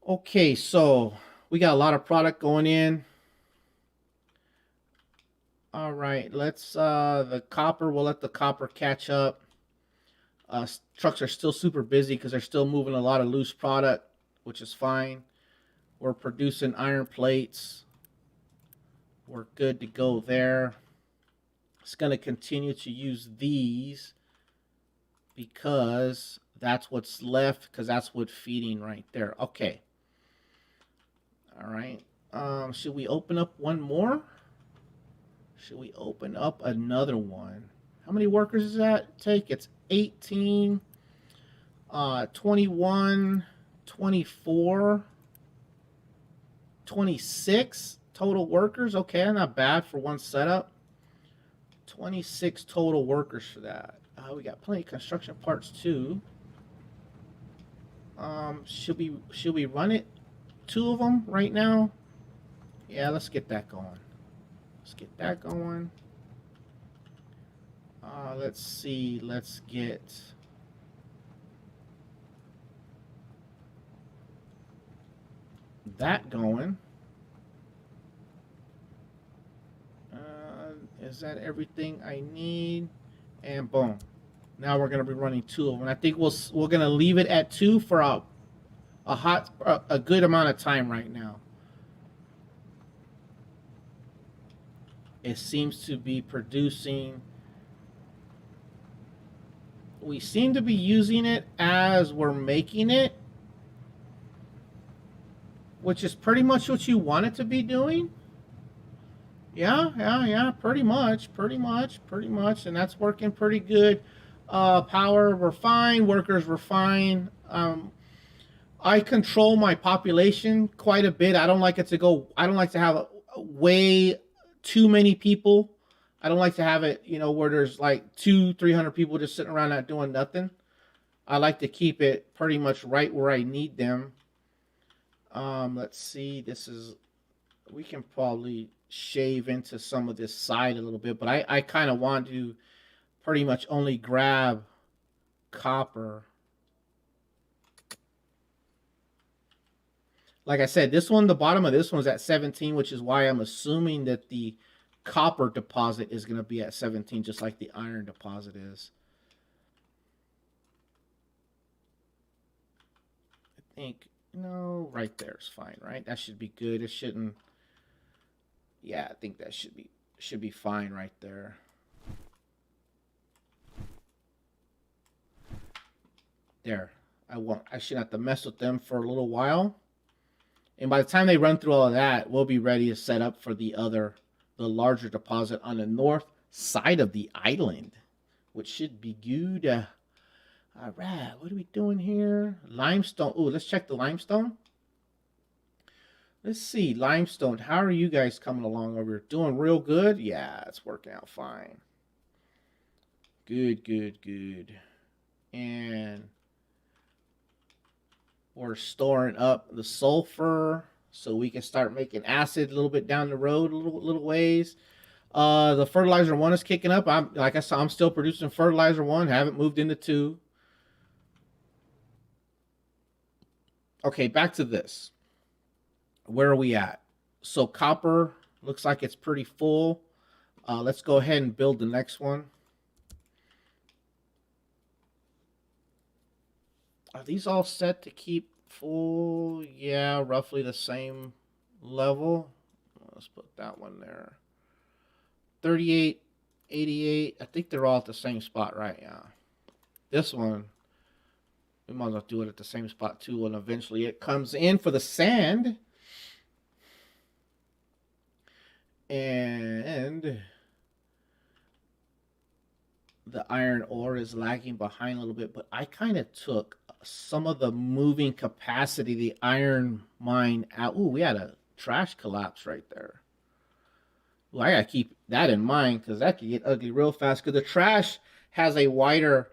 Okay, so we got a lot of product going in. All right, let's the copper, we'll let the copper catch up. Trucks are still super busy because they're still moving a lot of loose product, which is fine. We're producing iron plates. We're good to go there. It's going to continue to use these because that's what's left, because that's what's feeding right there. Okay. All right. Should we open up one more? Should we open up another one? How many workers does that take? It's 18, 21, 24, 26 total workers. Okay, not bad for one setup. 26 total workers for that. We got plenty of construction parts too. Should we run it? Two of them right now? Yeah, let's get that going. Let's get that going. Let's see. Let's get that going. Is that everything I need? And boom. Now we're gonna be running two of them. I think we're gonna leave it at two for a good amount of time right now. It seems to be producing. We seem to be using it as we're making it, which is pretty much what you want it to be doing. Yeah, pretty much, and that's working pretty good. Power, we're fine. Workers, we're fine. I control my population quite a bit. I don't like it to go. I don't like to have way too many people. I don't like to have it, where there's like 200-300 people just sitting around not doing nothing. I like to keep it pretty much right where I need them. Let's see. We can probably shave into some of this side a little bit, but I kind of want to pretty much only grab copper. Like I said, the bottom of this one's at 17, which is why I'm assuming that the copper deposit is going to be at 17, just like the iron deposit is. I think, right there is fine, right? That should be good. It shouldn't. Yeah, I think that should be fine right there. There. I shouldn't have to mess with them for a little while. And by the time they run through all of that, we'll be ready to set up for the larger deposit on the north side of the island, which should be good. All right, what are we doing here? Limestone. Oh, let's check the limestone. Let's see, limestone. How are you guys coming along over here? Doing real good? Yeah, it's working out fine. Good. And we're storing up the sulfur so we can start making acid a little bit down the road, a little ways. The fertilizer 1 is kicking up. I'm still producing fertilizer 1. Haven't moved into 2. Okay, back to this. Where are we at? So copper looks like it's pretty full. Let's go ahead and build the next one. Are these all set to keep full? Yeah, roughly the same level. Let's put that one there. 38, 88. I think they're all at the same spot, right? Yeah. This one, we might as well do it at the same spot too, and eventually it comes in for the sand. And the iron ore is lagging behind a little bit, but I kind of took some of the moving capacity, the iron mine out. Ooh, we had a trash collapse right there. Well, I gotta keep that in mind because that could get ugly real fast. Because the trash has a wider,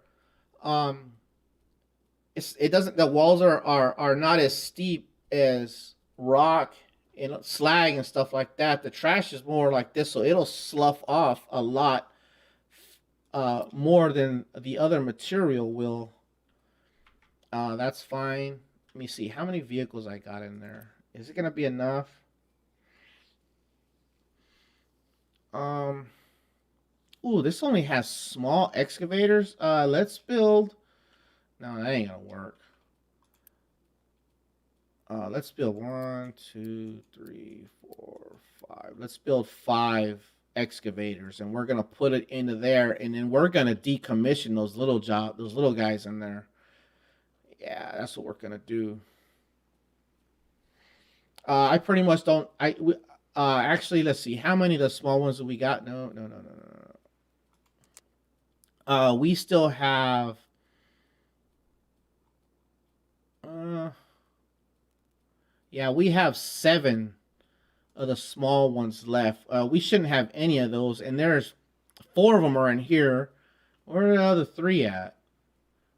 it doesn't. The walls are not as steep as rock and slag and stuff like that. The trash is more like this, so it'll slough off a lot more than the other material will. That's fine. Let me see how many vehicles I got in there. Is it gonna be enough? Ooh, this only has small excavators. Let's build. No, that ain't gonna work. Let's build 1, 2, 3, 4, 5. Let's build 5 excavators, and we're gonna put it into there, and then we're gonna decommission those little guys in there. Yeah, that's what we're gonna do. I pretty much don't. Actually, let's see how many of the small ones that we got. No. We still have. Yeah, we have 7 of the small ones left. We shouldn't have any of those, and there's 4 of them are in here. Where are the other three at?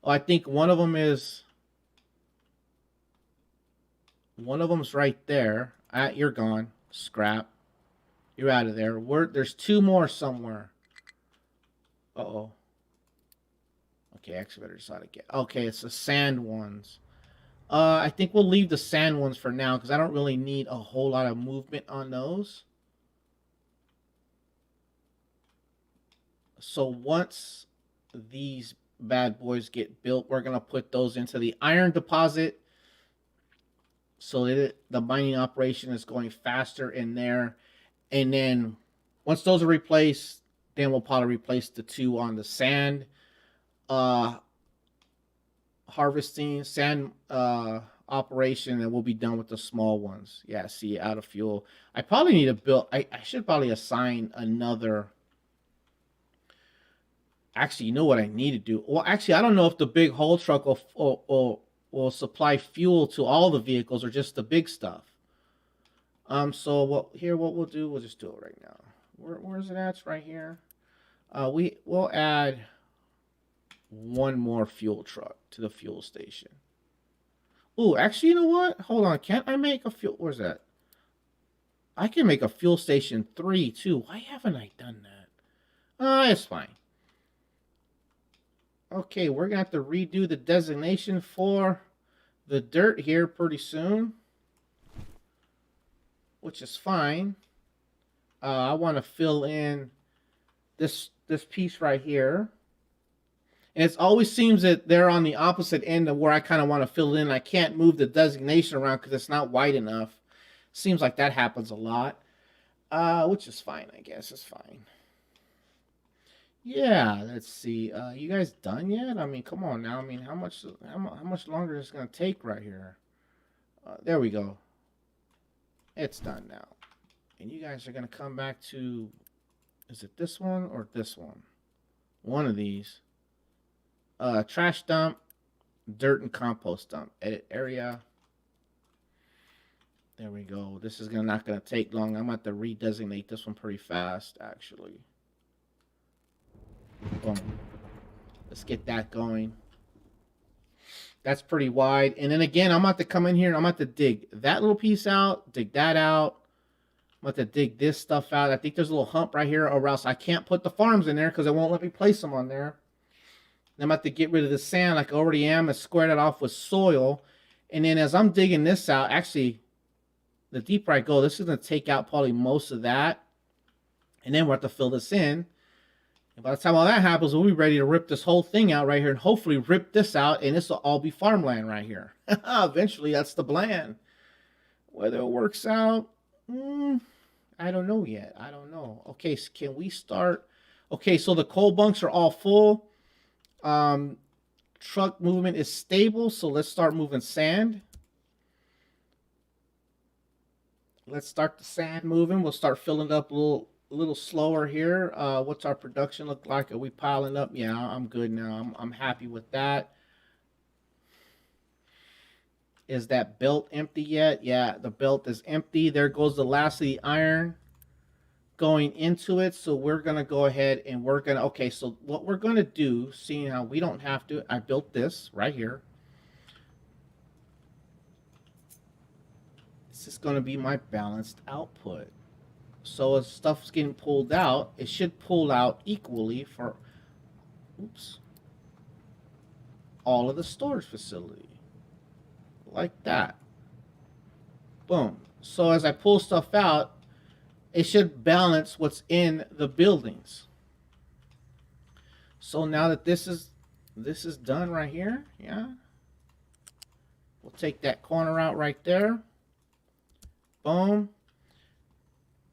Oh, I think one of them is. One of them's right there. Ah, you're gone. Scrap. You're out of there. There's two more somewhere. Uh-oh. Okay, excavator decided to get. Okay, it's the sand ones. I think we'll leave the sand ones for now because I don't really need a whole lot of movement on those. So once these bad boys get built, we're gonna put those into the iron deposit so that the mining operation is going faster in there. And then once those are replaced, then we'll probably replace the two on the sand uh harvesting sand operation, and we'll be done with the small ones. Yeah, see, out of fuel. I probably need to build. I should probably assign another. Actually, you know what I need to do? Well, actually, I don't know if the big haul truck will supply fuel to all the vehicles or just the big stuff. So what we'll do, we'll just do it right now. Where's it at? It's right here. We'll add one more fuel truck to the fuel station. Ooh, actually, you know what? Hold on. Can't I make a fuel? Where's that? I can make a fuel station 3 too. Why haven't I done that? It's fine. Okay, we're gonna have to redo the designation for the dirt here pretty soon, which is fine. I want to fill in this piece right here. And it always seems that they're on the opposite end of where I kind of want to fill in. I can't move the designation around because it's not wide enough. Seems like that happens a lot, which is fine, I guess. It's fine. Yeah, let's see. You guys done yet? I mean, come on now. I mean, how much longer is it going to take right here? There we go. It's done now. And you guys are going to come back to, is it this one or this one? One of these. Trash dump, dirt and compost dump. Edit area. There we go. This is not gonna take long. I'm about to redesignate this one pretty fast, actually. Boom. Let's get that going. That's pretty wide. And then again, I'm about to come in here and I'm about to dig that little piece out, dig that out. I'm about to dig this stuff out. I think there's a little hump right here, or else I can't put the farms in there because it won't let me place them on there. I'm about to get rid of the sand like I already am and square that off with soil. And then as I'm digging this out, actually, the deeper I go, this is going to take out probably most of that. And then we'll have to fill this in. And by the time all that happens, we'll be ready to rip this whole thing out right here and hopefully rip this out. And this will all be farmland right here. Eventually, that's the plan. Whether it works out, I don't know yet. I don't know. Okay, so can we start? Okay, so the coal bunks are all full. Truck movement is stable, so let's start moving sand. Let's start the sand moving. We'll start filling it up a little slower here. What's our production look like? Are we piling up? Yeah, I'm good now. I'm happy with that. Is that belt empty yet? Yeah, the belt is empty. There goes the last of the iron going into it. So we're going to go ahead and we're going to, okay, so what we're going to do, seeing how we don't have to, I built this right here. This is going to be my balanced output. So as stuff's getting pulled out, it should pull out equally for, all of the storage facility. Like that. Boom. So as I pull stuff out, it should balance what's in the buildings. So now that this is done right here, yeah. We'll take that corner out right there. Boom.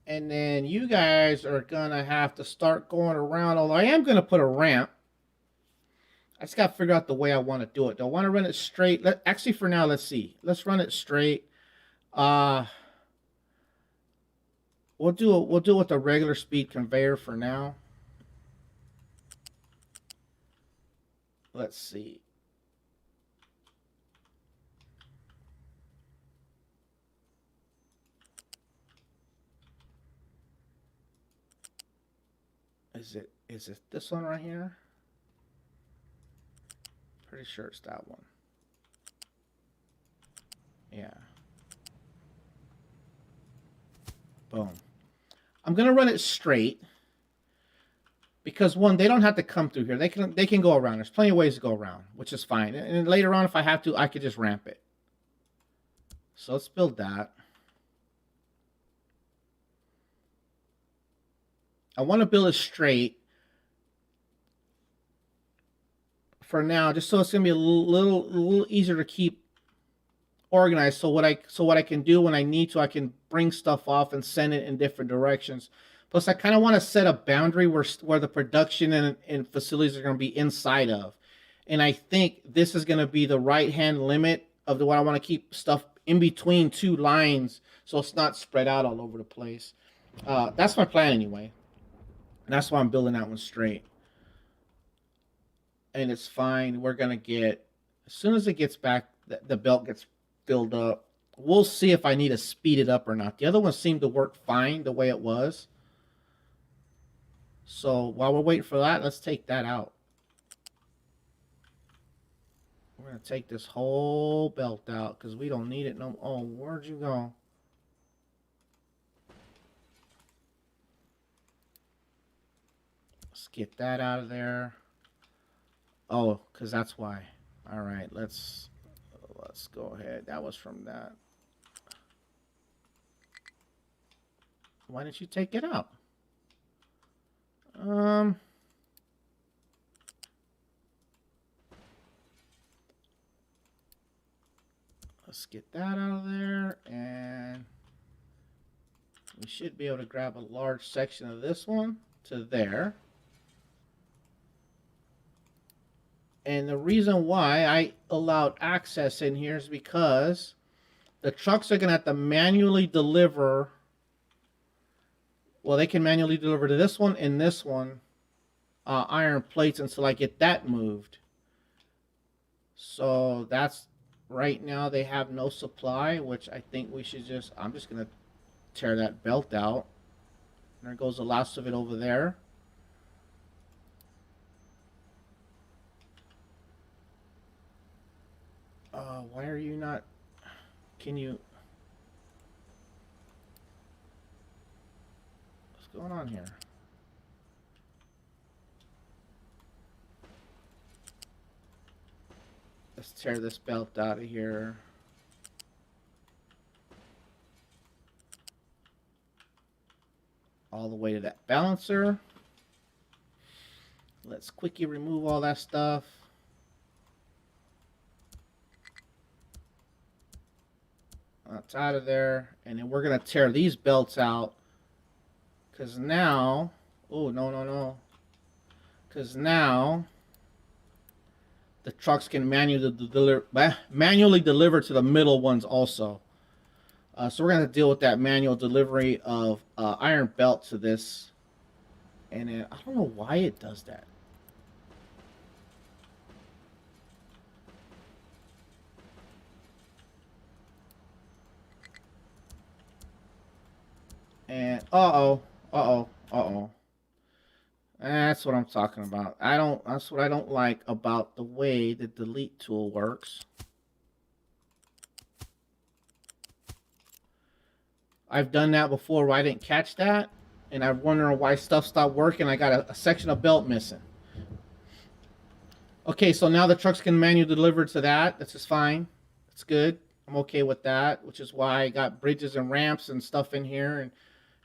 And then you guys are gonna have to start going around, although I am gonna put a ramp. I just gotta figure out the way I want to do it. Do I want to run it straight? Actually, for now, let's see. Let's run it straight. We'll do it with a regular speed conveyor for now. Let's see. Is it this one right here? Pretty sure it's that one. Yeah. Boom. I'm gonna run it straight because one, they don't have to come through here. They can go around. There's plenty of ways to go around, which is fine. And later on, if I have to, I could just ramp it. So let's build that. I want to build it straight for now, just so it's gonna be a little easier to keep organized. So what I can do when I need to, I can bring stuff off and send it in different directions. Plus, I kind of want to set a boundary where the production and facilities are going to be inside of, and I think this is going to be the right hand limit of what I want to keep stuff in between two lines, so it's not spread out all over the place. That's my plan anyway. And that's why I'm building that one straight. And it's fine. We're going to get, as soon as it gets back, the belt gets filled up. We'll see if I need to speed it up or not. The other one seemed to work fine the way it was. So while we're waiting for that, let's take that out. We're going to take this whole belt out because we don't need it no more. Oh, where'd you go? Let's get that out of there. Oh, because that's why. All right, let's go ahead. That was from that. Why didn't you take it out? Let's get that out of there, and we should be able to grab a large section of this one to there. And the reason why I allowed access in here is because the trucks are going to have to manually deliver. Well, they can manually deliver to this one and this one iron plates until I get that moved. So that's right now they have no supply, which I think we should just, I'm just going to tear that belt out. There goes the last of it over there. Why are you not, can you, what's going on here? Let's tear this belt out of here. All the way to that balancer. Let's quickly remove all that stuff. That's out of there. And then we're going to tear these belts out. Because now, oh, no. Because now the trucks can manually deliver to the middle ones also. So we're going to deal with that manual delivery of iron belt to this. And I don't know why it does that. And uh-oh. That's what I'm talking about. That's what I don't like about the way the delete tool works. I've done that before where I didn't catch that, and I'm wondering why stuff stopped working. I got a section of belt missing. Okay, so now the trucks can manually deliver to that. That's just fine. That's good. I'm okay with that, which is why I got bridges and ramps and stuff in here. And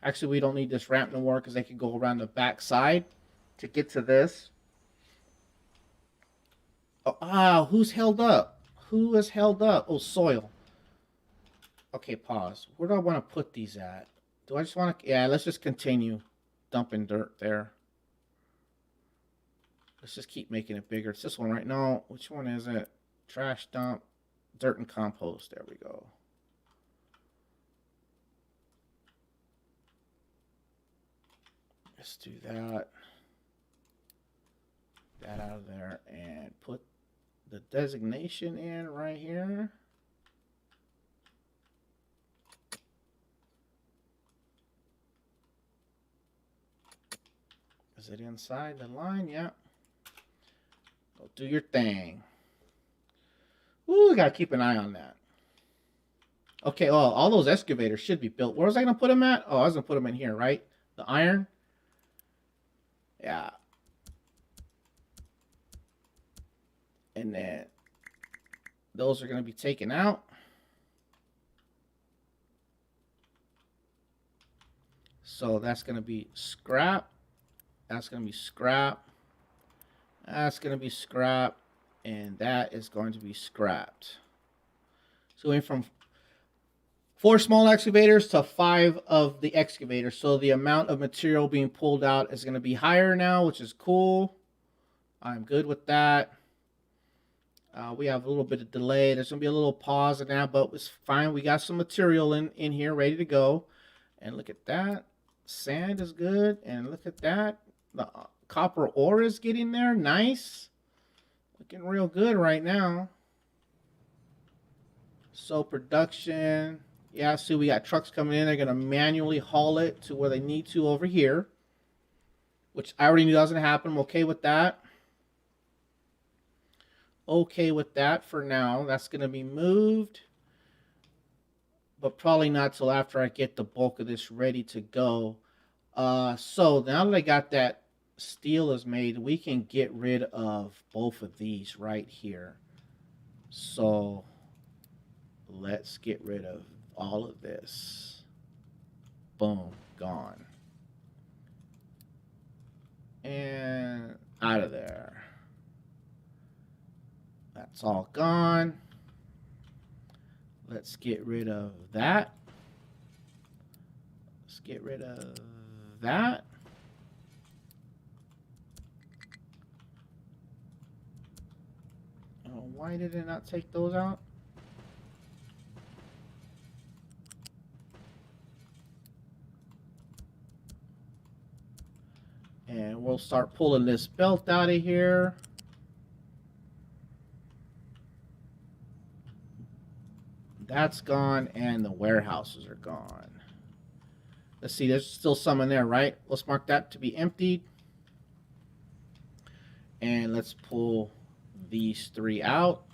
actually, we don't need this ramp no more because they can go around the back side to get to this. Oh, who's held up? Who is held up? Oh, soil. Okay, pause. Where do I want to put these at? Do I just want to... Yeah, let's just continue dumping dirt there. Let's just keep making it bigger. It's this one right now. Which one is it? Trash dump, dirt and compost. There we go. Let's do that. That out of there and put the designation in right here. Is it inside the line? Yeah. Go do your thing. Ooh, we gotta keep an eye on that. Okay, well, all those excavators should be built. Where was I gonna put them at? Oh, I was gonna put them in here, right? The iron. Yeah. And then those are gonna be taken out. So that's gonna be scrap. That's gonna be scrap. That's gonna be scrap. And that is going to be scrapped. So we went from 4 small excavators to 5 of the excavators. So the amount of material being pulled out is going to be higher now, which is cool. I'm good with that. We have a little bit of delay. There's going to be a little pause in that, but it's fine. We got some material in here ready to go. And look at that. Sand is good. And look at that. The copper ore is getting there. Nice. Looking real good right now. So production. Yeah, see, we got trucks coming in. They're going to manually haul it to where they need to over here, which I already knew doesn't happen. I'm okay with that. Okay with that for now. That's going to be moved, but probably not till after I get the bulk of this ready to go. So now that I got that steel is made, we can get rid of both of these right here. So let's get rid of all of this. Boom, gone. And out of there. That's all gone. Let's get rid of that. Let's get rid of that. Oh, why did it not take those out? And we'll start pulling this belt out of here. That's gone, and the warehouses are gone. Let's see, there's still some in there, right? Let's mark that to be emptied. And let's pull these 3 out.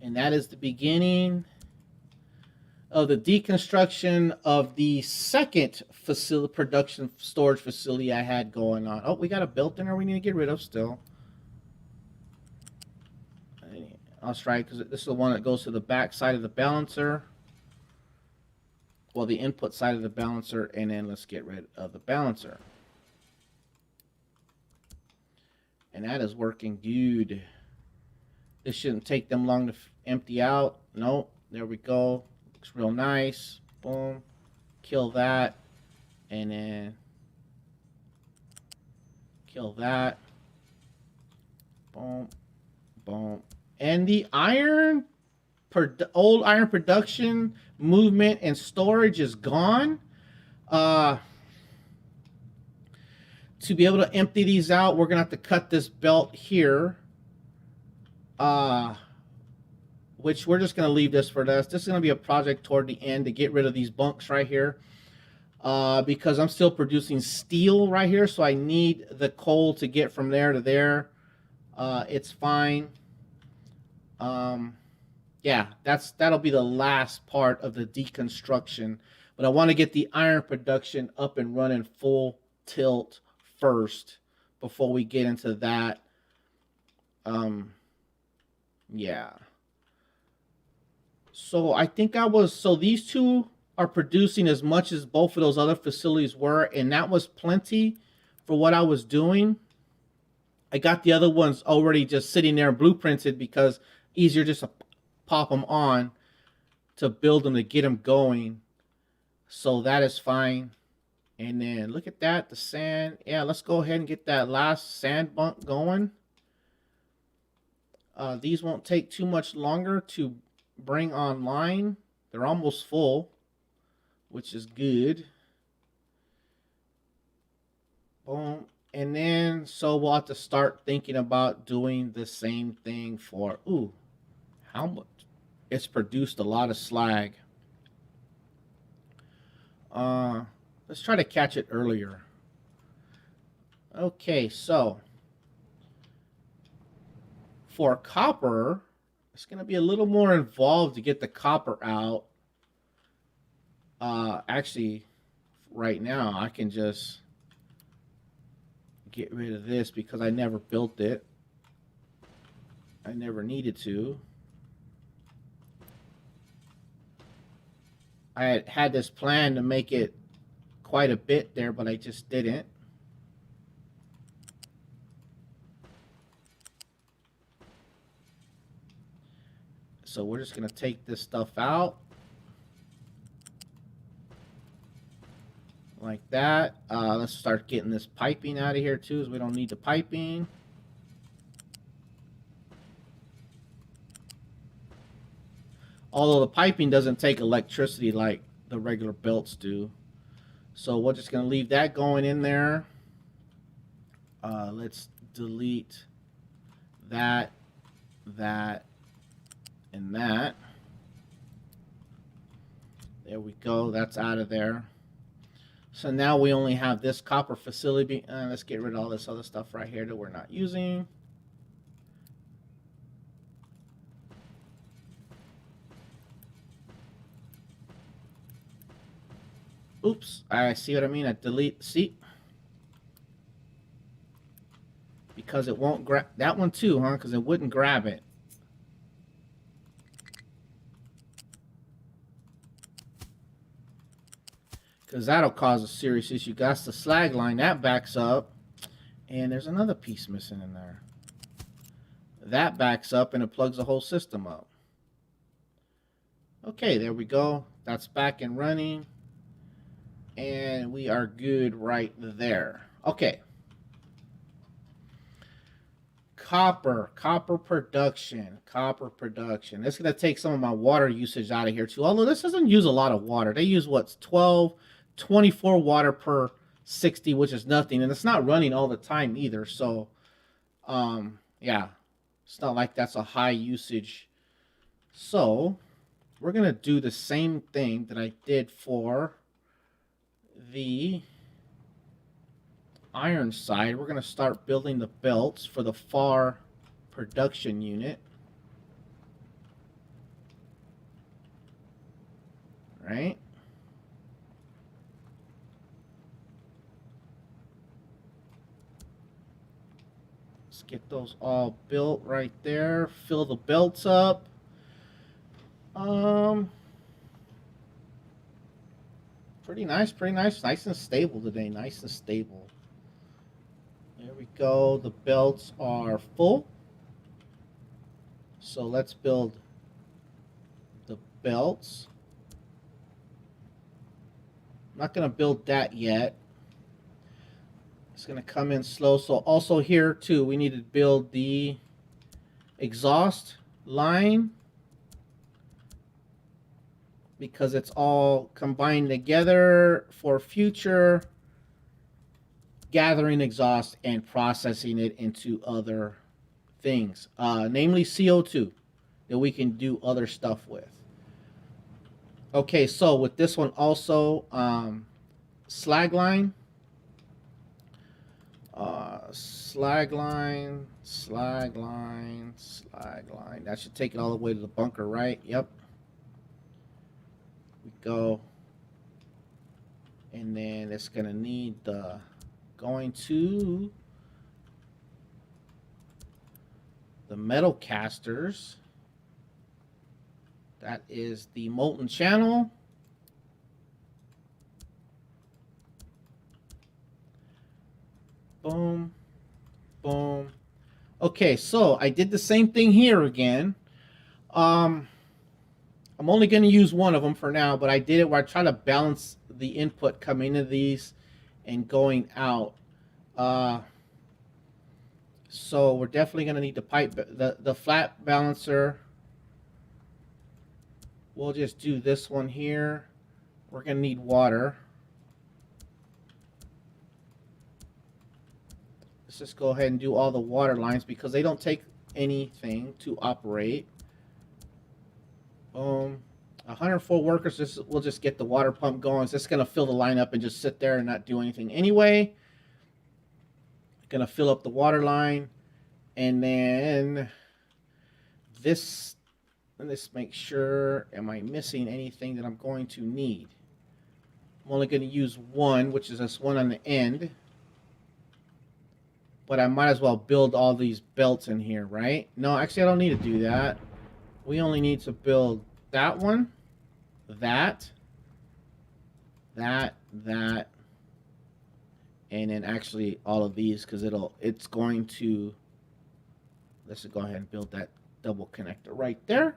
And that is the beginning of the deconstruction of the second facility, production storage facility I had going on. Oh, we got a built-in we need to get rid of still. That's right, because this is the one that goes to the back side of the balancer. Well, the input side of the balancer, and then let's get rid of the balancer. And that is working good. This shouldn't take them long to empty out. Nope, there we go. Looks real nice. Boom. Kill that. And then kill that. Boom. Boom. And the old iron production, movement, and storage is gone. To be able to empty these out, we're going to have to cut this belt here. Which we're just going to leave this for this. This is going to be a project toward the end to get rid of these bunks right here. Because I'm still producing steel right here, so I need the coal to get from there to there. It's fine. Yeah, that'll be the last part of the deconstruction. But I want to get the iron production up and running full tilt first before we get into that. Yeah. So I think so these two are producing as much as both of those other facilities were, and that was plenty for what I was doing. I got the other ones already just sitting there blueprinted because easier just to pop them on to build them, to get them going. So that is fine. And then look at that, the sand. Yeah, let's go ahead and get that last sand bunk going. These won't take too much longer to bring online. They're almost full, which is good. Boom. And then, so we'll have to start thinking about doing the same thing for, how much? It's produced a lot of slag. Let's try to catch it earlier. Okay, so for copper, it's going to be a little more involved to get the copper out. Actually, right now, I can just get rid of this because I never built it. I never needed to. I had this plan to make it quite a bit there, but I just didn't. So we're just going to take this stuff out. Like that. Let's start getting this piping out of here too, as we don't need the piping. Although the piping doesn't take electricity like the regular belts do. So we're just going to leave that going in there. Let's delete that, that, and that. There we go. That's out of there. So now we only have this copper facility. Let's get rid of all this other stuff right here that we're not using. Oops, I see what I mean. I delete, see? Because it won't grab, that one too, huh? Because it wouldn't grab it. Because that'll cause a serious issue. That's the slag line, that backs up. And there's another piece missing in there. That backs up and it plugs the whole system up. Okay, there we go. That's back and running. And we are good right there. Okay. Copper production. It's going to take some of my water usage out of here too. Although this doesn't use a lot of water. They use what's 12, 24 water per 60, which is nothing. And it's not running all the time either. So, yeah. It's not like that's a high usage. So, we're going to do the same thing that I did for the iron side. We're going to start building the belts for the FAR production unit. Right? Let's get those all built right there. Fill the belts up. Pretty nice, nice and stable today, nice and stable. There we go, the belts are full. So let's build the belts. I'm not gonna build that yet. It's gonna come in slow. So also here too, we need to build the exhaust line, because it's all combined together for future gathering exhaust and processing it into other things, namely CO2 that we can do other stuff with. Okay, so with this one also, slag line, slag line. That should take it all the way to the bunker, right? Yep. Go, and then it's gonna need the going to the metal casters. That is the molten channel. Boom, boom. Okay, so I did the same thing here again. I'm only going to use one of them for now, but I did it where I try to balance the input coming into these and going out. So we're definitely going to need the pipe, the flat balancer. We'll just do this one here. We're going to need water. Let's just go ahead and do all the water lines because they don't take anything to operate. Boom. 104 workers. This will just get the water pump going. It's just going to fill the line up and just sit there and not do anything anyway. Going to fill up the water line. And then this, let's make sure, am I missing anything that I'm going to need? I'm only going to use one, which is this one on the end. But I might as well build all these belts in here, right? No, actually I don't need to do that. We only need to build that one, that, and then actually all of these, because it's going to, let's go ahead and build that double connector right there.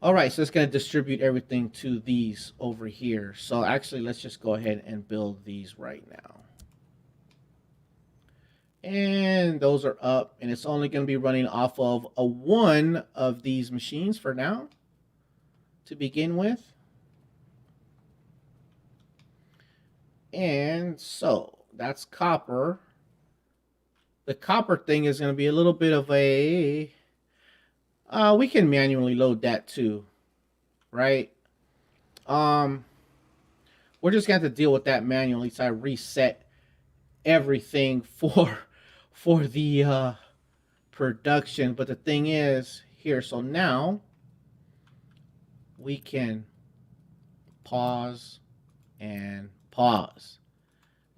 All right, so it's going to distribute everything to these over here. So actually, let's just go ahead and build these right now. And those are up, and it's only going to be running off of one of these machines for now to begin with. And so that's copper. The copper thing is going to be a little bit of a, we can manually load that too, right? We're just going to have to deal with that manually, so I reset everything for the production. But the thing is here, so now we can pause and pause,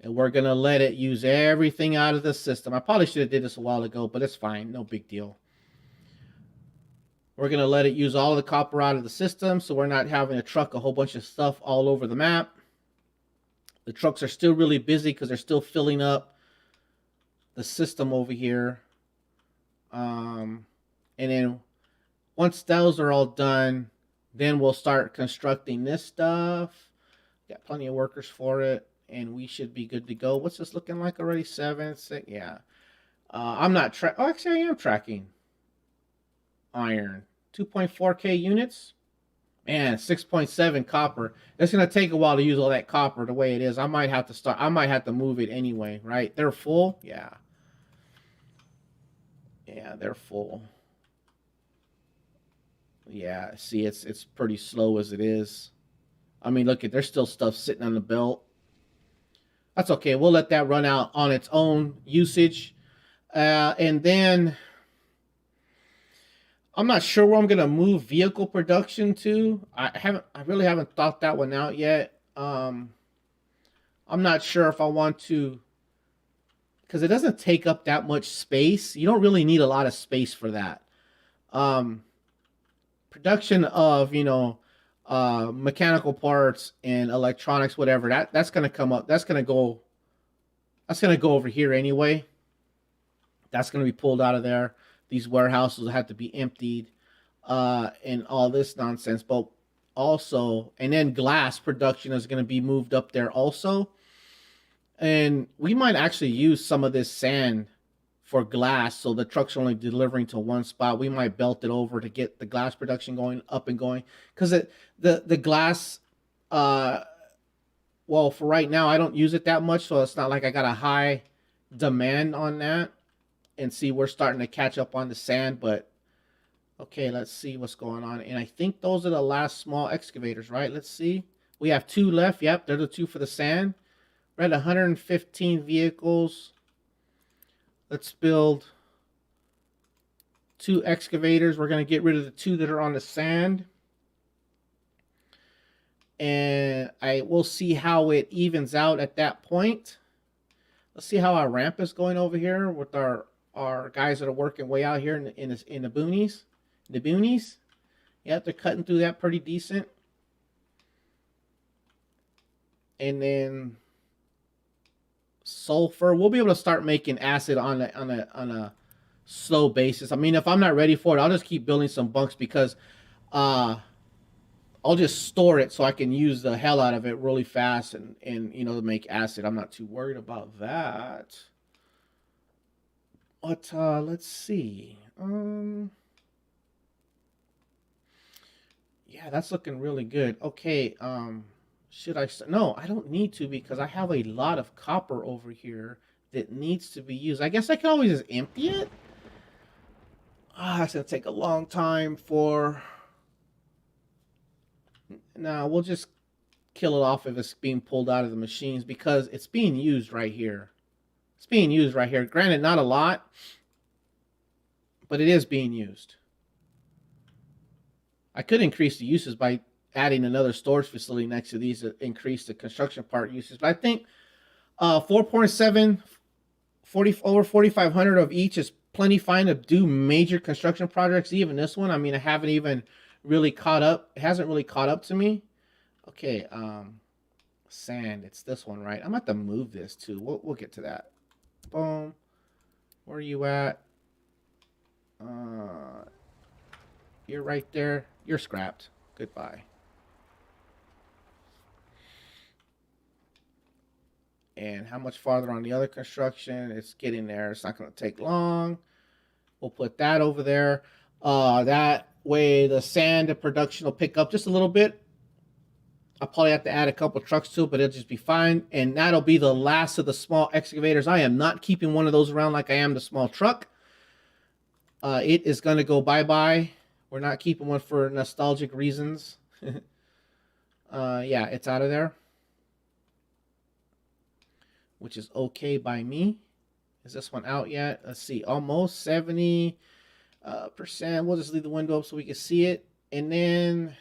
and we're gonna let it use everything out of the system. I probably should have did this a while ago, but it's fine, no big deal. We're gonna let it use all of the copper out of the system, so we're not having to truck a whole bunch of stuff all over the map. The trucks are still really busy because they're still filling up the system over here. And then once those are all done, then we'll start constructing this stuff. Got plenty of workers for it, and we should be good to go. What's this looking like already? 7, 6, yeah. I'm not oh, actually I am tracking iron. 2.4K units. Man, 6.7 copper. It's gonna take a while to use all that copper the way it is. I might have to move it anyway, right? They're full? Yeah. Yeah, they're full. Yeah, see, it's pretty slow as it is. I mean, look, there's still stuff sitting on the belt. That's okay. We'll let that run out on its own usage. And then I'm not sure where I'm going to move vehicle production to. I really haven't thought that one out yet. I'm not sure if I want to, because it doesn't take up that much space. You don't really need a lot of space for that. Production of, mechanical parts and electronics, whatever, that's going to come up. That's going to go over here anyway. That's going to be pulled out of there. These warehouses will have to be emptied, and all this nonsense. But also, and then glass production is going to be moved up there also. And we might actually use some of this sand for glass, so the trucks are only delivering to one spot. We might belt it over to get the glass production going up and going, because the glass, well, for right now I don't use it that much, so it's not like I got a high demand on that. And see, we're starting to catch up on the sand, but okay, let's see what's going on. And I think those are the last small excavators, right? Let's see. We have 2 left. Yep, they're the 2 for the sand. We're at 115 vehicles. Let's build 2 excavators. We're going to get rid of the 2 that are on the sand. And we'll see how it evens out at that point. Let's see how our ramp is going over here with our guys that are working way out here in the boonies. The boonies. Yep, they're cutting through that pretty decent. And then sulfur. We'll be able to start making acid on a slow basis. I mean, if I'm not ready for it, I'll just keep building some bunks, because I'll just store it so I can use the hell out of it really fast and to make acid. I'm not too worried about that. But let's see. Yeah, that's looking really good. Okay, should I? No, I don't need to, because I have a lot of copper over here that needs to be used. I guess I can always just empty it. It's gonna take a long time for. No, we'll just kill it off if it's being pulled out of the machines, because it's being used right here. It's being used right here. Granted, not a lot, but it is being used. I could increase the uses by adding another storage facility next to these to increase the construction part uses. But I think 4.7, 40 over 4,500 of each is plenty fine to do major construction projects. Even this one, I mean, I haven't even really caught up. It hasn't really caught up to me. Okay, sand. It's this one, right? I'm going to have to move this too. We'll get to that. Boom. Where are you at? You're right there. You're scrapped. Goodbye. And how much farther on the other construction? It's getting there. It's not going to take long. We'll put that over there. That way the sand and production will pick up just a little bit. I'll probably have to add a couple trucks to it, but it'll just be fine. And that'll be the last of the small excavators. I am not keeping one of those around like I am the small truck. It is going to go bye-bye. We're not keeping one for nostalgic reasons. Yeah, it's out of there. Which is okay by me. Is this one out yet? Let's see. Almost 70%. We'll just leave the window up so we can see it. And then...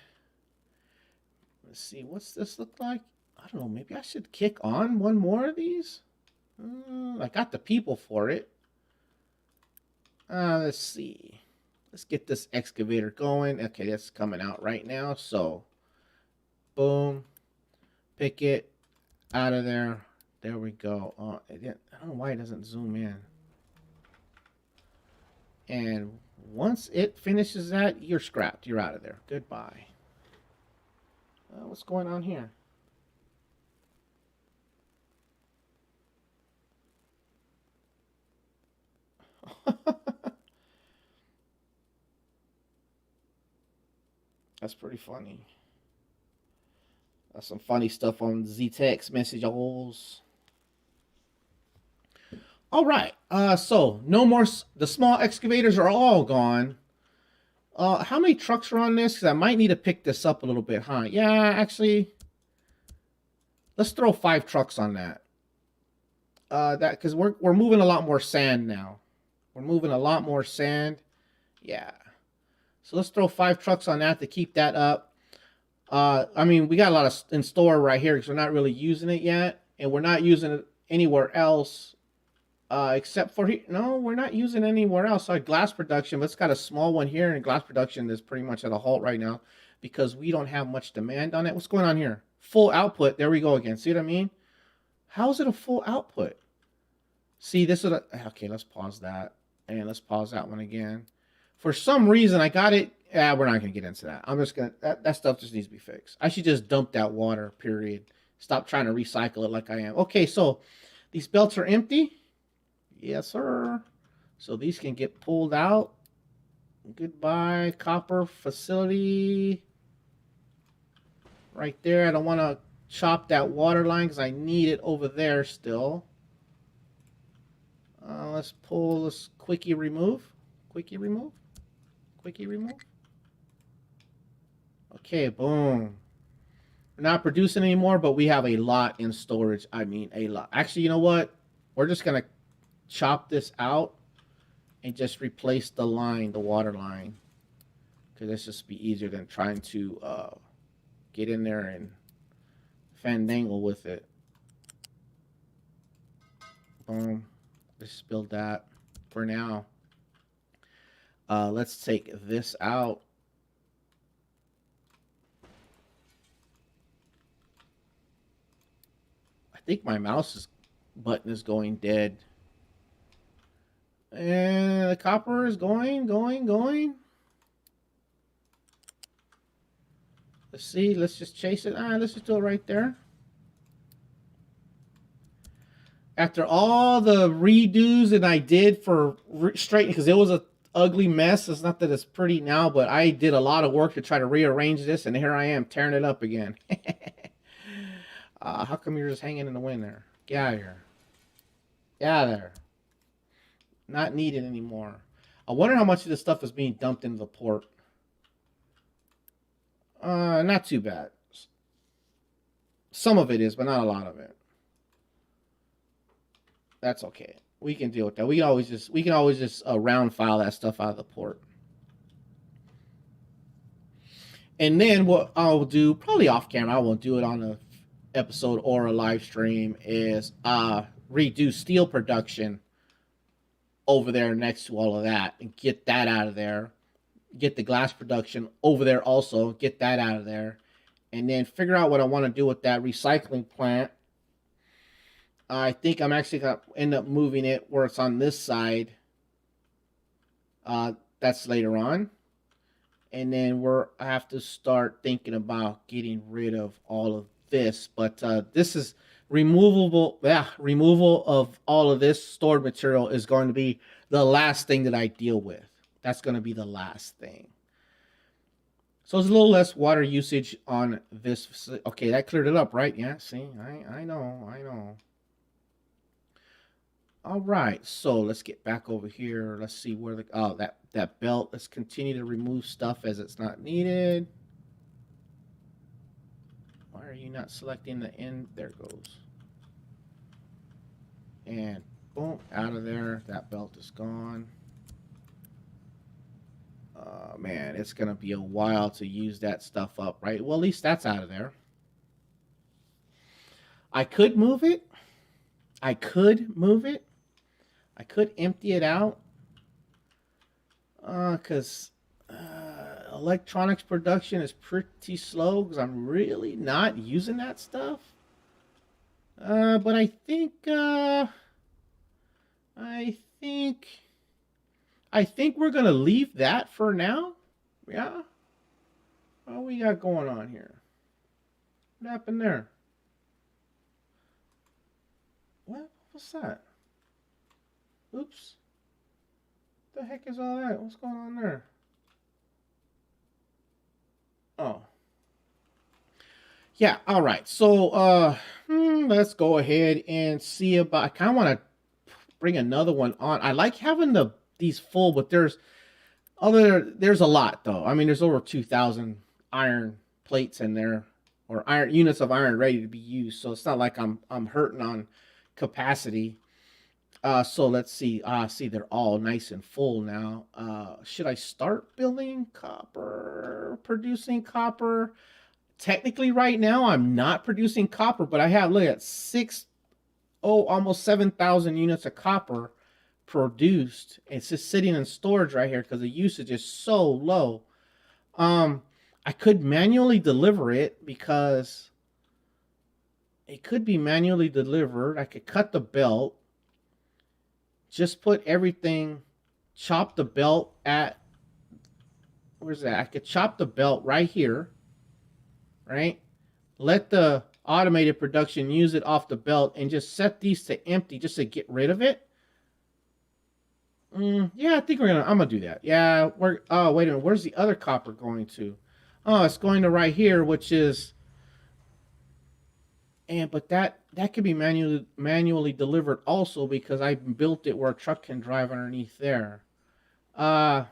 let's see, what's this look like? I don't know, maybe I should kick on one more of these? I got the people for it. Let's see. Let's get this excavator going. Okay, that's coming out right now. So, boom. Pick it out of there. There we go. I don't know why it doesn't zoom in. And once it finishes that, you're scrapped. You're out of there. Goodbye. What's going on here? That's pretty funny. That's some funny stuff on Z-Text messages. All right. So no more. The small excavators are all gone. How many trucks are on this? Because I might need to pick this up a little bit, huh? Yeah, actually, let's throw 5 trucks on that. Because we're moving a lot more sand now. We're moving a lot more sand. Yeah. So let's throw 5 trucks on that to keep that up. I mean, we got a lot of in store right here because we're not really using it yet, and we're not using it anywhere else. Except for here. No, we're not using anywhere else. Our glass production, but it's got a small one here, and glass production is pretty much at a halt right now because we don't have much demand on it. What's going on here? Full output. There we go again. See what I mean? How is it a full output? See, this is okay. Let's pause that, and let's pause that one again. For some reason, I got it. Yeah, we're not gonna get into that. I'm just gonna that stuff just needs to be fixed. I should just dump that water. Period. Stop trying to recycle it like I am. Okay, so these belts are empty. Yes, sir. So these can get pulled out. Goodbye, copper facility. Right there. I don't want to chop that water line because I need it over there still. Let's pull this quickie remove. Quickie remove. Quickie remove. Okay, boom. We're not producing anymore, but we have a lot in storage. I mean, a lot. Actually, you know what? We're just going to chop this out and just replace the line, the water line, because this just be easier than trying to get in there and fandangle with it. Boom. Let's build that for now. Let's take this out. I think my mouse button is going dead. And the copper is going. Let's see. Let's just chase it. Let's just do it right there. After all the redos that I did for straightening, because it was an ugly mess. It's not that it's pretty now, but I did a lot of work to try to rearrange this, and here I am tearing it up again. How come you're just hanging in the wind there? Get out of here. Get out of there. Not needed anymore. I wonder how much of this stuff is being dumped into the port. Not too bad. Some of it is, but not a lot of it. That's okay. We can deal with that. We can always just round file that stuff out of the port. And then what I'll do, probably off camera, I won't do it on a episode or a live stream, is redo steel production over there next to all of that and get that out of there. Get the glass production over there also, get that out of there. And then figure out what I want to do with that recycling plant. I think I'm actually going to end up moving it where it's on this side. That's later on. And then I have to start thinking about getting rid of all of this. But this is removable. Yeah, removal of all of this stored material is going to be the last thing that I deal with. That's going to be the last thing. So it's a little less water usage on this. Okay, that cleared it up, right? Yeah, see, I know. All right, so let's get back over here. Let's see where that belt. Let's continue to remove stuff as it's not needed. Why are you not selecting the end? There it goes. And boom, out of there. That belt is gone. Man, it's gonna be a while to use that stuff up, right? Well, at least that's out of there. I could move it. I could empty it out. Because electronics production is pretty slow because I'm really not using that stuff. But I think we're gonna leave that for now. Yeah. What we got going on here? What happened there? What's that? Oops. What the heck is all that? What's going on there? Oh. Yeah, all right. So let's go ahead and see about I kind of want to bring another one on. I like having these full, but there's a lot though. I mean, there's over 2,000 iron plates in there, or iron units of iron ready to be used. So it's not like I'm hurting on capacity. So let's see. See, they're all nice and full now. Should I start building copper, producing copper? Technically, right now, I'm not producing copper, but I have, look at almost 7,000 units of copper produced. It's just sitting in storage right here because the usage is so low. I could manually deliver it because it could be manually delivered. I could cut the belt. Just put everything, chop the belt at, where's that? I could chop the belt right here, right? Let the automated production use it off the belt and just set these to empty just to get rid of it. Yeah, I think I'm gonna do that. Yeah, oh, wait a minute. Where's the other copper going to? Oh, it's going to right here, which is, but that can be manually delivered also because I built it where a truck can drive underneath there. I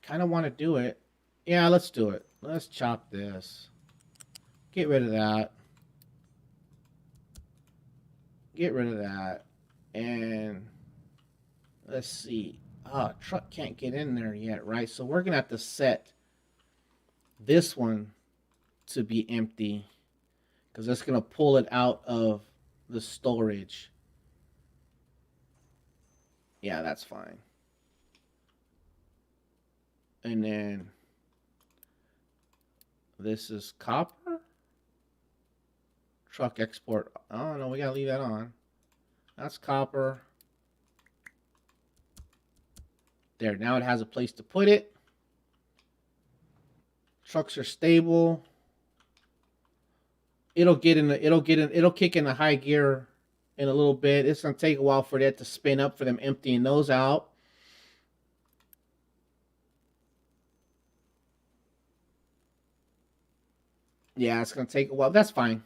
kind of want to do it. Yeah, let's do it. Let's chop this. Get rid of that. Get rid of that. And let's see. Truck can't get in there yet, right? So we're going to have to set this one to be empty because that's going to pull it out of the storage. Yeah, that's fine. And then this is copper. Truck export. Oh no, we gotta leave that on. That's copper. There, now it has a place to put it. Trucks are stable. It'll kick in the high gear in a little bit. It's gonna take a while for that to spin up for them emptying those out. Yeah, it's gonna take a while. That's fine.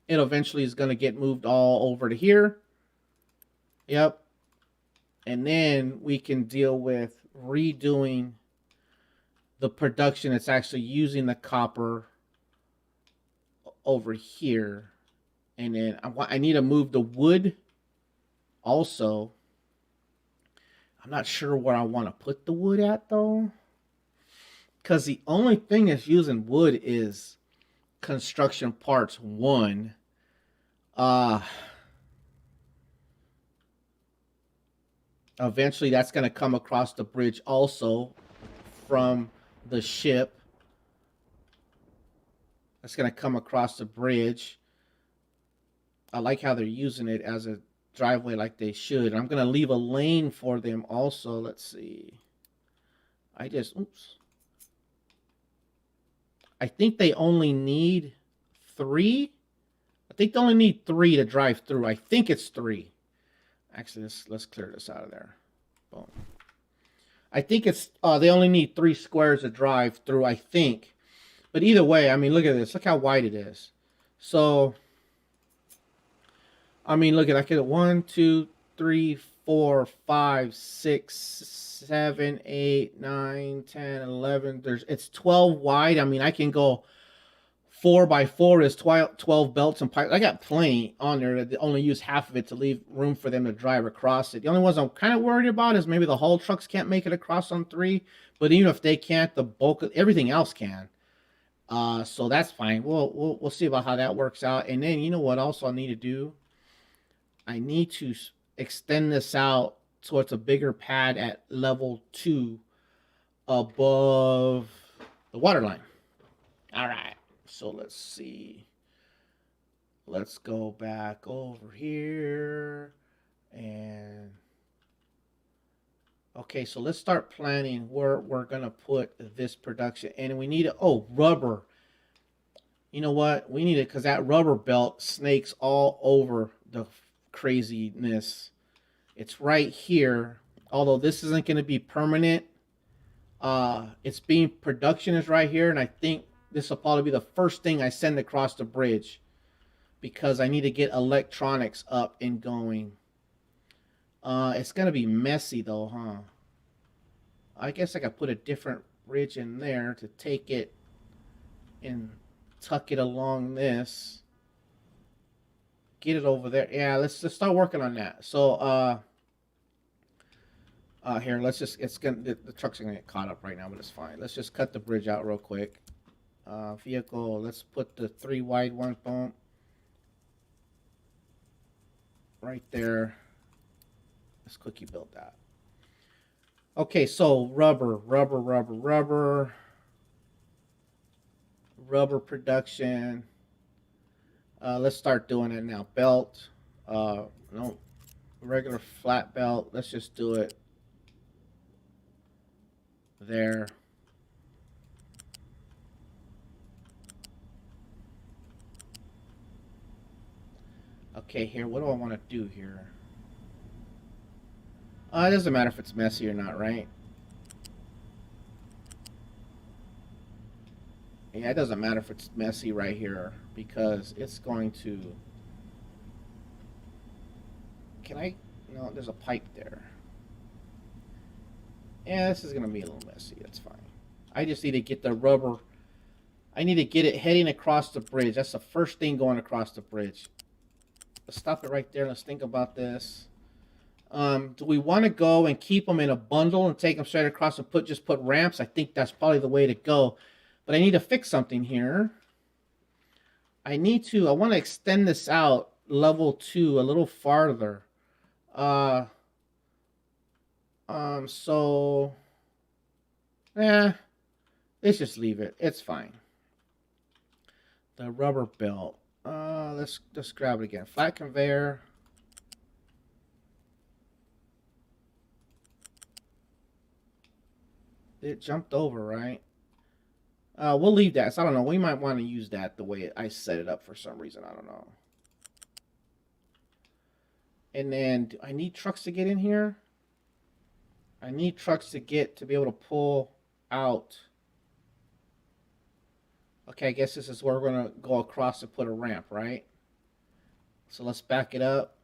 It eventually is gonna get moved all over to here. Yep. And then we can deal with redoing the production that's actually using the copper over here. And then I need to move the wood also. I'm not sure where I want to put the wood at though, because the only thing that's using wood is construction parts 1. Uh, Eventually that's going to come across the bridge also from the ship. That's going to come across the bridge. I like how they're using it as a driveway like they should. I'm going to leave a lane for them also. Let's see. Oops. I think they only need 3. I think they only need 3 to drive through. I think it's 3. Actually, let's clear this out of there. Boom. I think it's they only need 3 squares to drive through, I think. But either way, I mean, look at this. Look how wide it is. So, I mean, look at I get 1, 2, 3, 4, 5, 6, 7, 8, 9, 10, 11. It's 12 wide. I mean, I can go 4 by 4 is 12 belts and pipes. I got plenty on there that only use half of it to leave room for them to drive across it. The only ones I'm kind of worried about is maybe the haul trucks can't make it across on 3. But even if they can't, the bulk of everything else can. So that's fine. We'll see about how that works out. And then you know what else I need to do? I need to extend this out so it's a bigger pad at level 2 above the water line. All right. So let's see. Let's go back over here. And okay, so let's start planning where we're going to put this production. And we need rubber. You know what? We need it because that rubber belt snakes all over the craziness. It's right here. Although this isn't going to be permanent. It's being production is right here. And I think this will probably be the first thing I send across the bridge because I need to get electronics up and going. It's going to be messy though, huh? I guess I could put a different bridge in there to take it and tuck it along this. Get it over there. Yeah, let's start working on that. So, here, the truck's gonna get caught up right now, but it's fine. Let's just cut the bridge out real quick. Vehicle, let's put the 3 wide one, boom. Right there. Let's quickly build that. Okay, so rubber production. Let's start doing it now. Belt, no, regular flat belt. Let's just do it there. Okay, here, what do I want to do here? It doesn't matter if it's messy or not, right? Yeah, it doesn't matter if it's messy right here because it's going to... Can I... No, there's a pipe there. Yeah, this is going to be a little messy. That's fine. I just need to get the rubber... I need to get it heading across the bridge. That's the first thing going across the bridge. Let's stop it right there. Let's think about this. Do we want to go and keep them in a bundle and take them straight across and just put ramps? I think that's probably the way to go. But I need to fix something here. I want to extend this out level 2 a little farther. So, let's just leave it. It's fine. The rubber belt. Let's just grab it again. Flat conveyor. It jumped over, right? We'll leave that. So I don't know. We might want to use that the way I set it up for some reason. I don't know. And then, do I need trucks to get in here? I need trucks to be able to pull out. Okay, I guess this is where we're going to go across and put a ramp, right? So let's back it up.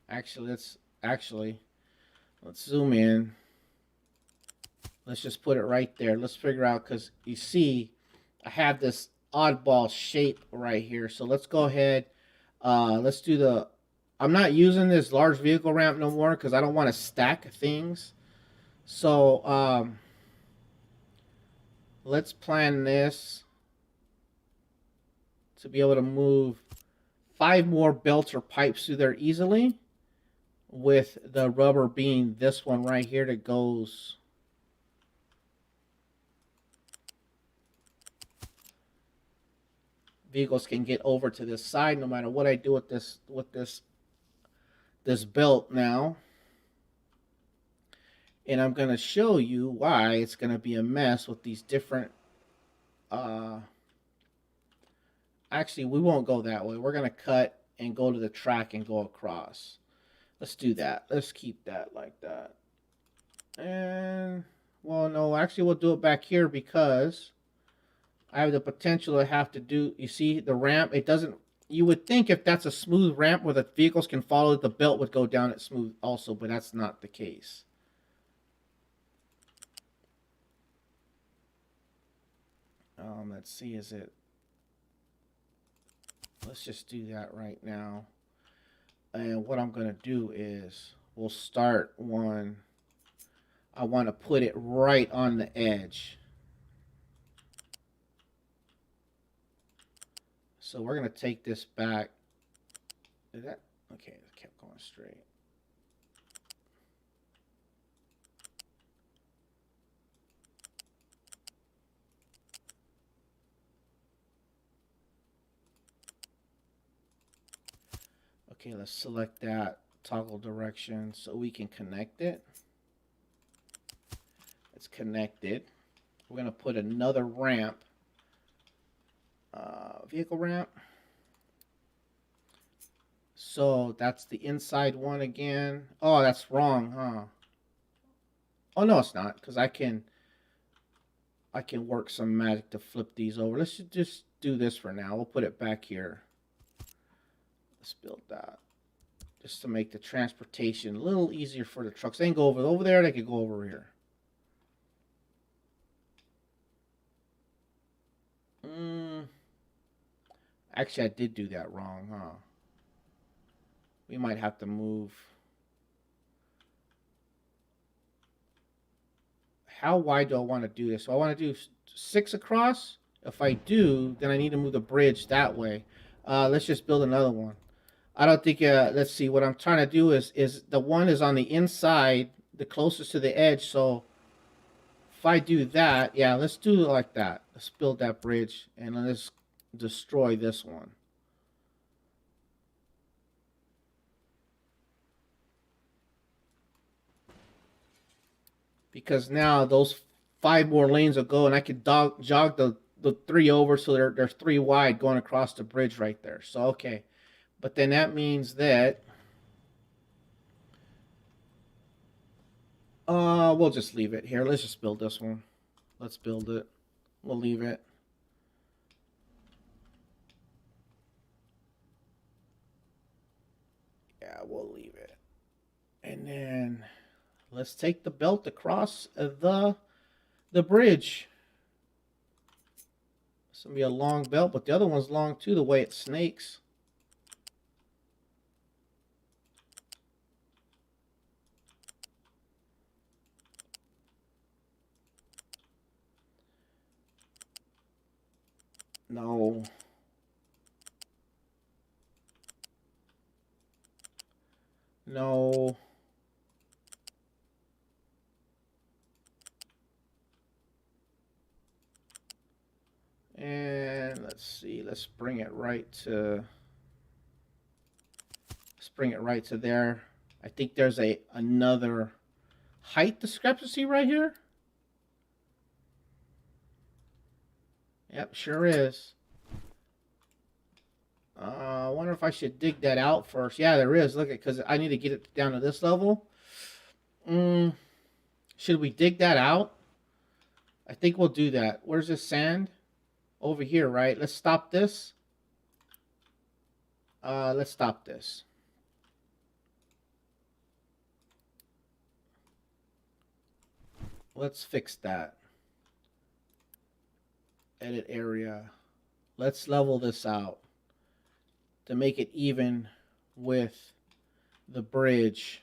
Actually, let's zoom in. Let's just put it right there. Let's figure out, because you see, I have this oddball shape right here. So let's go ahead. Let's do the I'm not using this large vehicle ramp no more because I don't want to stack things. So let's plan this to be able to move 5 more belts or pipes through there easily, with the rubber being this one right here that goes vehicles can get over to this side no matter what I do with this belt now. And I'm going to show you why it's going to be a mess with these different actually we won't go that way. We're going to cut and go to the track and go across. Let's do that. Let's keep that like that. And well, no, actually we'll do it back here because I have the potential to have to do, you see the ramp, it doesn't, you would think if that's a smooth ramp where the vehicles can follow, the belt would go down it smooth also, but that's not the case. Let's see, is it, let's just do that right now. And what I'm going to do is we'll start one. I want to put it right on the edge. So we're going to take this back. Did that? Okay, it kept going straight. Okay, let's select that, toggle direction so we can connect it. It's connected. We're going to put another ramp, vehicle ramp. So that's the inside one again. Oh, that's wrong, huh? Oh, no, it's not, because I can work some magic to flip these over. Let's just do this for now. We'll put it back here. Let's build that just to make the transportation a little easier for the trucks. They can go over there. They could go over here. Actually, I did do that wrong, huh? We might have to move. How wide do I want to do this? So I want to do 6 across. If I do, then I need to move the bridge that way. Let's just build another one. I don't think, let's see, what I'm trying to do is the one is on the inside, the closest to the edge, so if I do that, yeah, let's do it like that. Let's build that bridge, and let's destroy this one. Because now those 5 more lanes will go, and I can jog the 3 over, so there's 3 wide going across the bridge right there. So, okay. But then that means that we'll just leave it here. Let's just build this one. Let's build it. We'll leave it. Yeah, we'll leave it. And then let's take the belt across the bridge. This will be a long belt, but the other one's long too, the way it snakes. No. No. And let's see, let's bring it right to there. I think there's another height discrepancy right here. Yep, sure is. I wonder if I should dig that out first. Yeah, there is. Look at, because I need to get it down to this level. Should we dig that out? I think we'll do that. Where's this sand? Over here, right? Let's stop this. Let's stop this. Let's fix that. Edit area. Let's level this out to make it even with the bridge.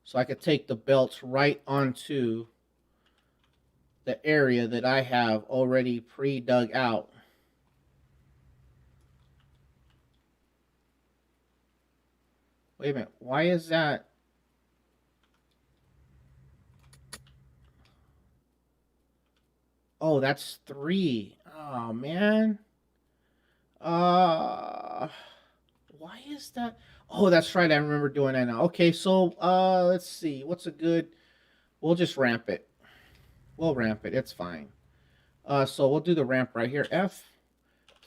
So I could take the belts right onto the area that I have already pre-dug out. Wait a minute, why is that? Oh, that's 3. Oh, man. Uh, why is that? Oh, that's right. I remember doing that now. Okay, so let's see. What's a good? We'll just ramp it. We'll ramp it. It's fine. So we'll do the ramp right here. F.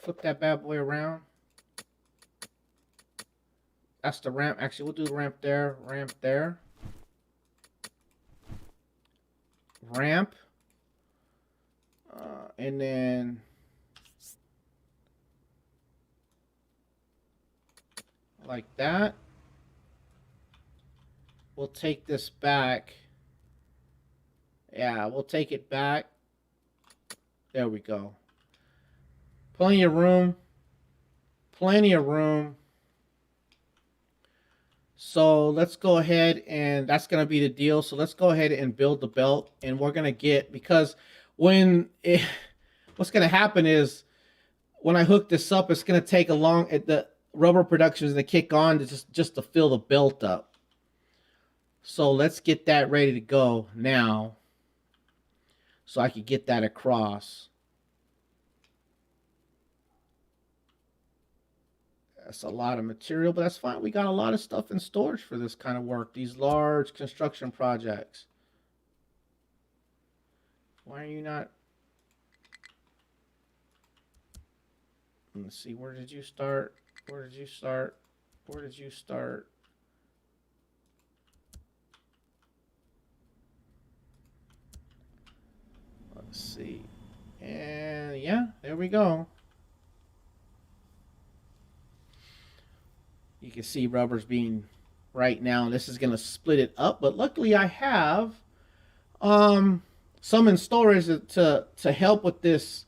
Flip that bad boy around. That's the ramp. Actually, we'll do the ramp there. Ramp there. Ramp. And then like that. We'll take this back. Yeah, we'll take it back. There we go. Plenty of room. Plenty of room. So let's go ahead, and that's going to be the deal. So let's go ahead and build the belt, and we're going to get, because when it, what's going to happen is when I hook this up, it's going to take a long, the rubber production is going to kick on to just to fill the belt up. So let's get that ready to go now, so I can get that across. That's a lot of material, but that's fine. We got a lot of stuff in storage for this kind of work, these large construction projects. Why are you not? Let's see, where did you start? Where did you start? Where did you start? Let's see. And yeah, there we go. You can see rubber's being right now. This is going to split it up, but luckily I have some in storage to help with this.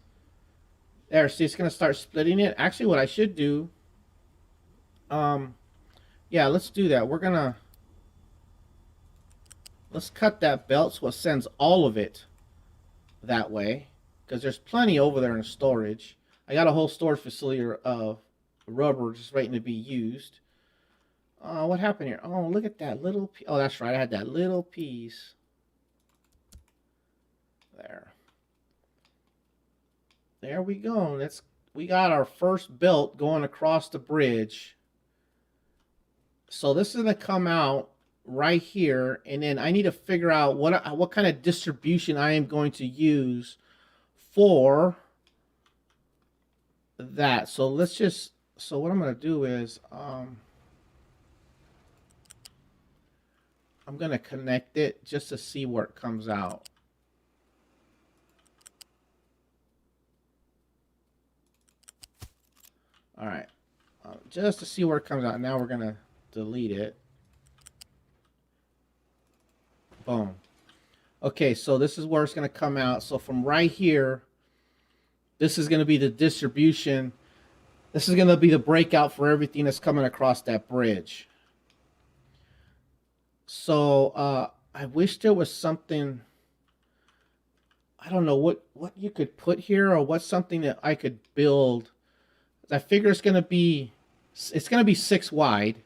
There, see, it's going to start splitting it. Actually, what I should do, yeah, let's do that. Let's cut that belt so it sends all of it that way, because there's plenty over there in storage. I got a whole storage facility of rubber just waiting to be used. What happened here? Oh, look at that little piece. Oh, that's right. I had that little piece. There. There we go. We got our first belt going across the bridge. So this is going to come out right here, and then I need to figure out what kind of distribution I am going to use for that. So what I'm going to do is I'm going to connect it just to see where it comes out. All right. Just to see where it comes out. Now we're going to delete it. Boom. Okay, so this is where it's going to come out. So from right here, this is going to be the distribution. This is going to be the breakout for everything that's coming across that bridge. So I wish there was something, I don't know what you could put here, or what's something that I could build. I figure it's going to be 6 wide.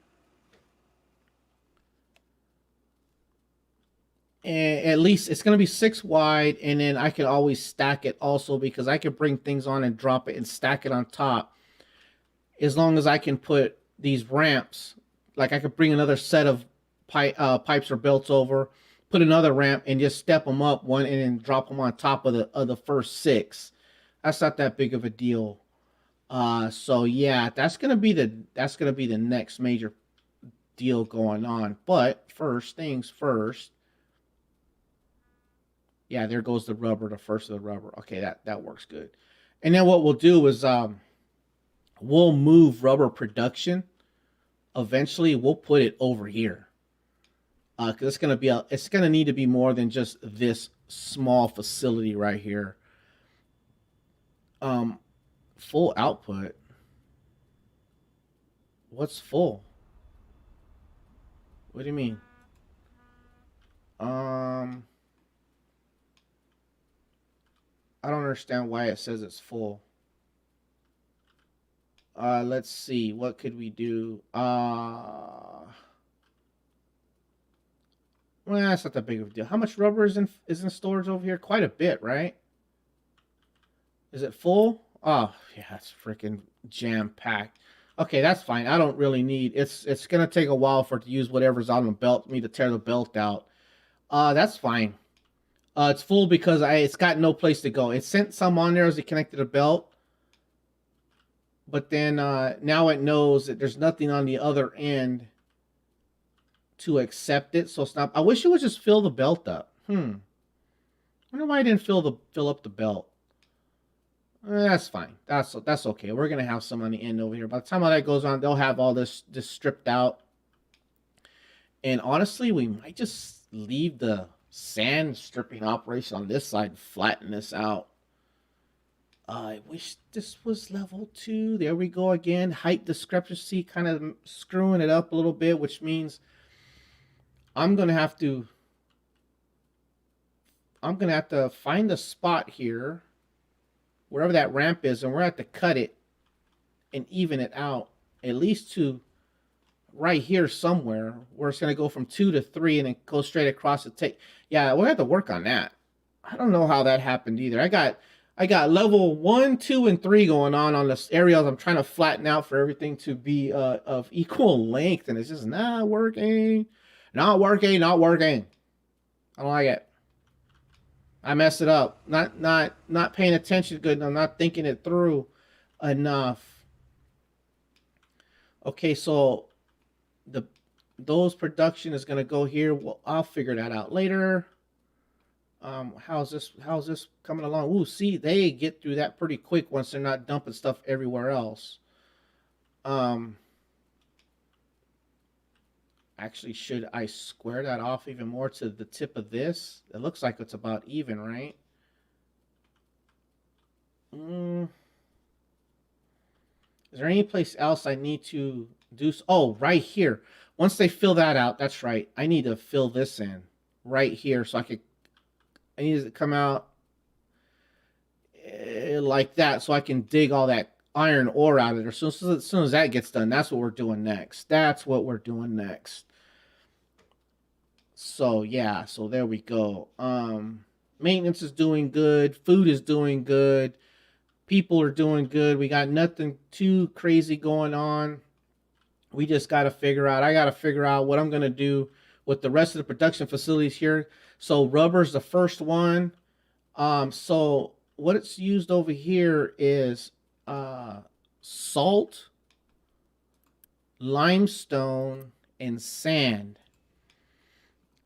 And at least it's going to be 6 wide, and then I can always stack it also, because I can bring things on and drop it and stack it on top. As long as I can put these ramps, like I could bring another set of pipes or belts over, put another ramp, and just step them up one, and then drop them on top of the first 6. That's not that big of a deal. So yeah, that's gonna be the next major deal going on. But first things first. Yeah, there goes the rubber, the first of the rubber. Okay, that works good. And then what we'll do is we'll move rubber production. Eventually, we'll put it over here. Because it's gonna need to be more than just this small facility right here. Full output. What's full? What do you mean? Um, I don't understand why it says it's full. Let's see. What could we do? Well, that's not that big of a deal. How much rubber is in storage over here? Quite a bit, right? Is it full? Oh, yeah, it's freaking jam packed. Okay, that's fine. I don't really need. It's gonna take a while for it to use whatever's on the belt. Me to tear the belt out. That's fine. It's full because it's got no place to go. It sent some on there as it connected the belt, but then now it knows that there's nothing on the other end to accept it. So stop. I wish it would just fill the belt up. I wonder why I didn't fill up the belt. That's fine. That's okay. We're gonna have some on the end over here. By the time all that goes on, they'll have all this stripped out. And honestly, we might just leave the sand stripping operation on this side and flatten this out. I wish this was level 2. There we go again. Height discrepancy, kind of screwing it up a little bit, which means I'm gonna have to find a spot here, wherever that ramp is, and we're gonna have to cut it and even it out at least to right here somewhere, where it's gonna go from 2 to 3 and then go straight across the tape. Yeah, we'll have to work on that. I don't know how that happened either. I got level 1, 2, and 3 going on this areas. I'm trying to flatten out for everything to be of equal length, and it's just not working. Not working. I don't like it. I messed it up. Not paying attention good enough. Not thinking it through enough. Okay, so those production is gonna go here. Well, I'll figure that out later. How's this coming along? Ooh, see, they get through that pretty quick once they're not dumping stuff everywhere else. Actually, should I square that off even more to the tip of this? It looks like it's about even, right? Is there any place else I need to do? Oh, right here. Once they fill that out, that's right. I need to fill this in right here so I need it to come out like that so I can dig all that iron ore out of there. So as soon as that gets done, that's what we're doing next. So yeah, so there we go. Maintenance is doing good. Food is doing good. People are doing good. We got nothing too crazy going on. We just got to figure out. I got to figure out what I'm going to do with the rest of the production facilities here. So rubber's the first one. So what it's used over here is salt, limestone, and sand.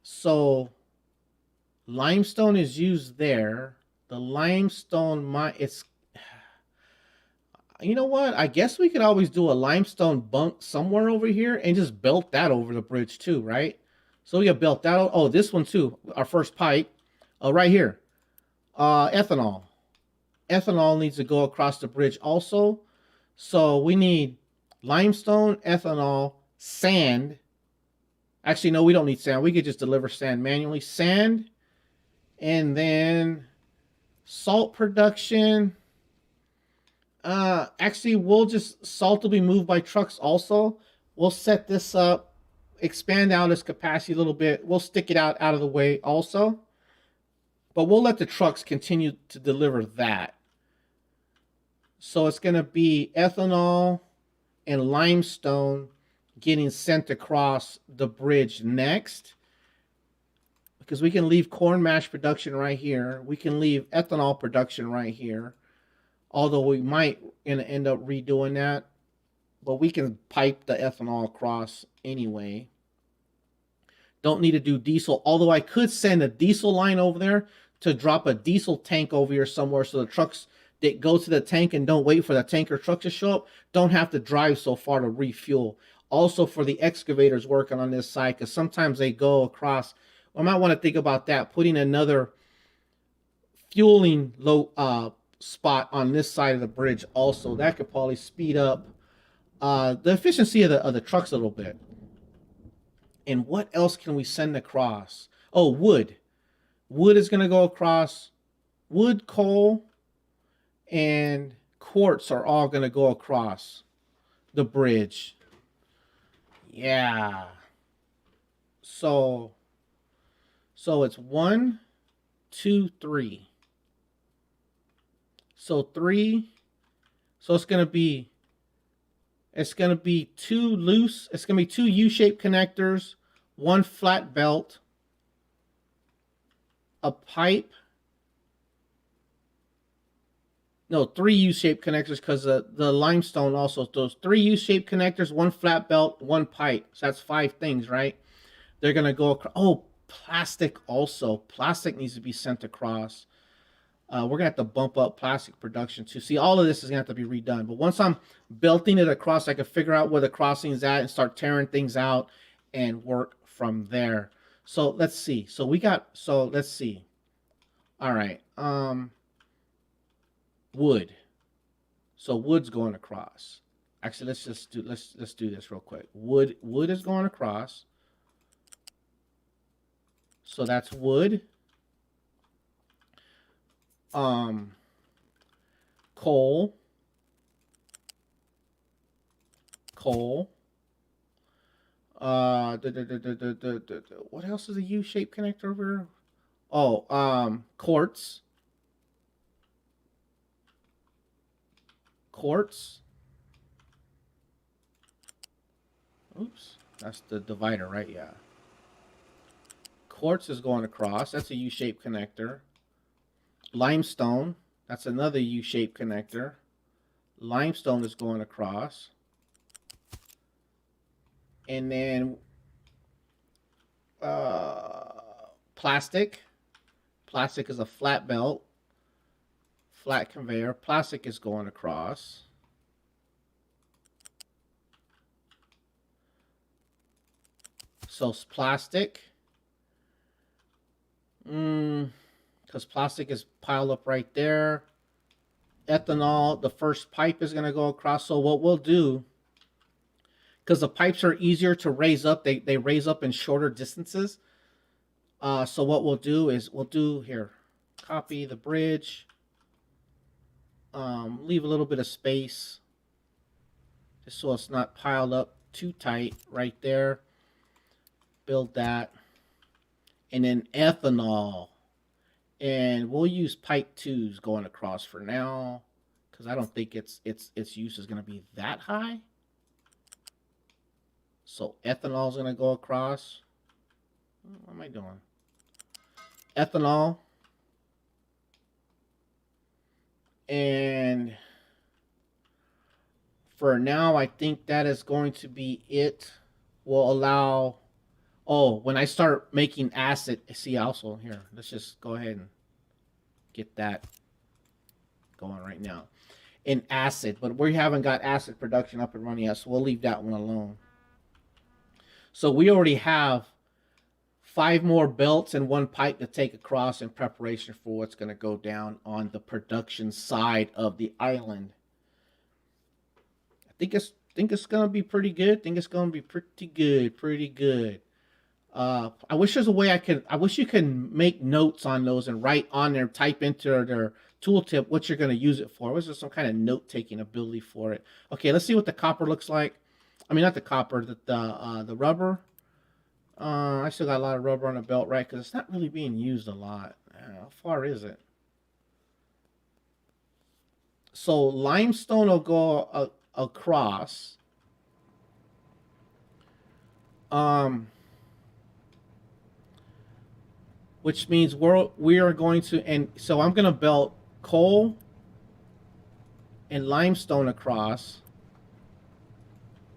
So limestone is used there. The limestone, it's, you know what? I guess we could always do a limestone bunk somewhere over here and just belt that over the bridge too, right? So we got built that. Oh, this one too. Our first pipe. Oh, right here. Ethanol. Ethanol needs to go across the bridge also. So we need limestone, ethanol, sand. Actually, no, we don't need sand. We could just deliver sand manually. Sand, and then salt production. Actually, salt will be moved by trucks also. We'll set this up, expand out its capacity a little bit. We'll stick it out of the way also. But we'll let the trucks continue to deliver that. So it's going to be ethanol and limestone getting sent across the bridge next. Because we can leave corn mash production right here. We can leave ethanol production right here. Although we might end up redoing that. But we can pipe the ethanol across anyway. Don't need to do diesel. Although I could send a diesel line over there to drop a diesel tank over here somewhere so the trucks that go to the tank and don't wait for the tanker truck to show up don't have to drive so far to refuel. Also for the excavators working on this side, because sometimes they go across. I might want to think about that, putting another fueling spot on this side of the bridge also. That could probably speed up the efficiency of the trucks a little bit. And what else can we send across? Oh, wood. Wood is going to go across. Wood, coal, and quartz are all going to go across the bridge. Yeah. So it's 1, 2, 3. So 3. So it's gonna be two loose. It's gonna be 2 U-shaped connectors, 1 flat belt, a pipe. No, 3 U-shaped connectors because the limestone also. Those 3 U-shaped connectors, 1 flat belt, 1 pipe. So that's 5 things, right? They're gonna go across. Oh, plastic also. Plastic needs to be sent across. We're gonna have to bump up plastic production too. See, all of this is gonna have to be redone. But once I'm belting it across, I can figure out where the crossing is at and start tearing things out and work from there. So let's see. Let's see. All right. Wood. So wood's going across. Actually, let's do this real quick. Wood is going across. So that's wood. Coal. What else is a U-shaped connector over here? Oh, quartz. Oops, that's the divider, right? Yeah. Quartz is going across. That's a U-shaped connector. Limestone. That's another U-shaped connector. Limestone is going across. And then plastic. Plastic is a flat belt. Flat conveyor. Plastic is going across. So it's plastic. Because plastic is piled up right there. Ethanol, the first pipe is going to go across. So what we'll do, because the pipes are easier to raise up, they raise up in shorter distances. So what we'll do is here, copy the bridge, leave a little bit of space, just so it's not piled up too tight right there. Build that, and then ethanol, and we'll use pipe 2s going across for now, because I don't think its use is going to be that high. So ethanol is going to go across. What am I doing? Ethanol. And for now, I think that is going to be it. We'll allow... Oh, when I start making acid... See, also, here, let's just go ahead and get that going right now. In acid, but we haven't got acid production up and running yet, so we'll leave that one alone. So we already have 5 more belts and 1 pipe to take across in preparation for what's going to go down on the production side of the island. I think it's going to be pretty good. Pretty good. I wish there's a way I wish you can make notes on those and write on there, type into their tooltip what you're going to use it for. Was there some kind of note-taking ability for it? Okay, let's see what the copper looks like. I mean, not the copper, the rubber. I still got a lot of rubber on the belt, right? Because it's not really being used a lot. How far is it? So limestone will go across. Which means we are going to, and so I'm going to belt coal and limestone across,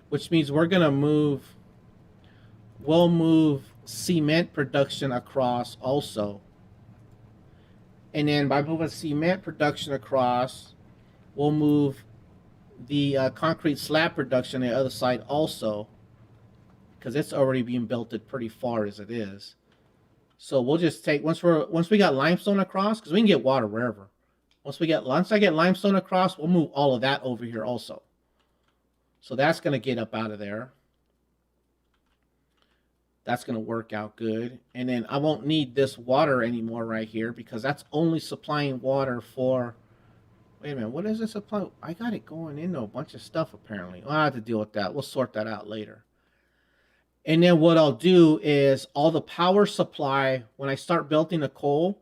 which means we'll move cement production across also. And then by moving cement production across, we'll move the concrete slab production on the other side also, because it's already being belted pretty far as it is. So we'll just take, once we got limestone across, because we can get water wherever. Once I get limestone across, we'll move all of that over here also. So that's going to get up out of there. That's going to work out good. And then I won't need this water anymore right here because that's only supplying water for. Wait a minute, what is this supply? I got it going into a bunch of stuff apparently. I'll have to deal with that. We'll sort that out later. And then what I'll do is all the power supply, when I start belting the coal,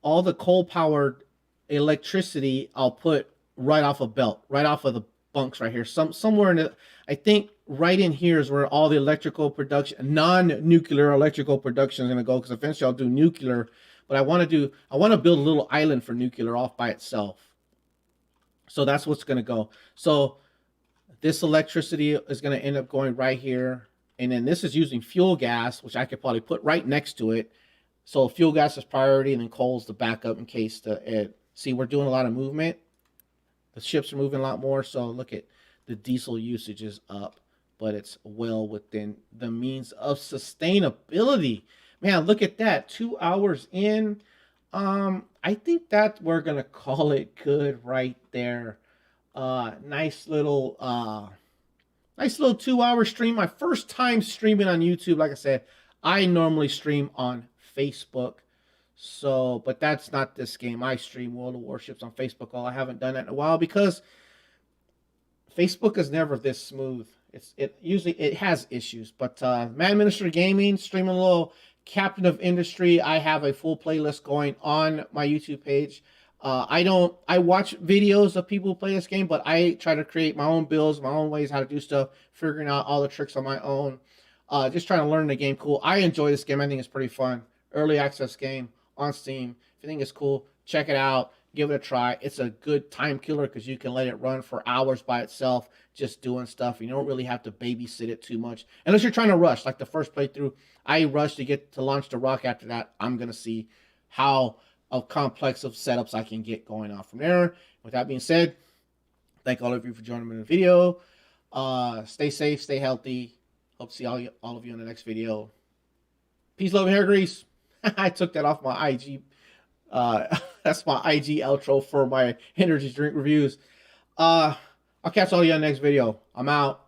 all the coal powered electricity I'll put right off a belt, right off of the bunks right here. Somewhere in the, I think right in here is where all the electrical production, non-nuclear electrical production is going to go, because eventually I'll do nuclear, but I want to build a little island for nuclear off by itself. So that's what's going to go. So this electricity is going to end up going right here. And then this is using fuel gas, which I could probably put right next to it. So fuel gas is priority, and then coal is the backup in case see, we're doing a lot of movement. The ships are moving a lot more. So look at the diesel usage is up, but it's well within the means of sustainability. Man, look at that. 2 hours in. I think that we're going to call it good right there. Nice little 2-hour stream. My first time streaming on YouTube. Like I said, I normally stream on Facebook. So, but that's not this game. I stream World of Warships on Facebook. I haven't done that in a while because Facebook is never this smooth. It usually has issues. But Maddminister Gaming, streaming a little Captain of Industry. I have a full playlist going on my YouTube page. I watch videos of people who play this game, but I try to create my own builds, my own ways how to do stuff, figuring out all the tricks on my own. Just trying to learn the game cool. I enjoy this game. I think it's pretty fun. Early access game on Steam. If you think it's cool, check it out. Give it a try. It's a good time killer because you can let it run for hours by itself, just doing stuff. You don't really have to babysit it too much. Unless you're trying to rush. Like the first playthrough, I rushed to get to launch the rock. After that, I'm going to see how complex of setups I can get going on from there. With that being said, thank all of you for joining me in the video. Stay safe, stay healthy. Hope to see all of you in the next video. Peace, love, and hair grease. I took that off my IG. That's my IG outro for my energy drink reviews. I'll catch all of you in the next video. I'm out.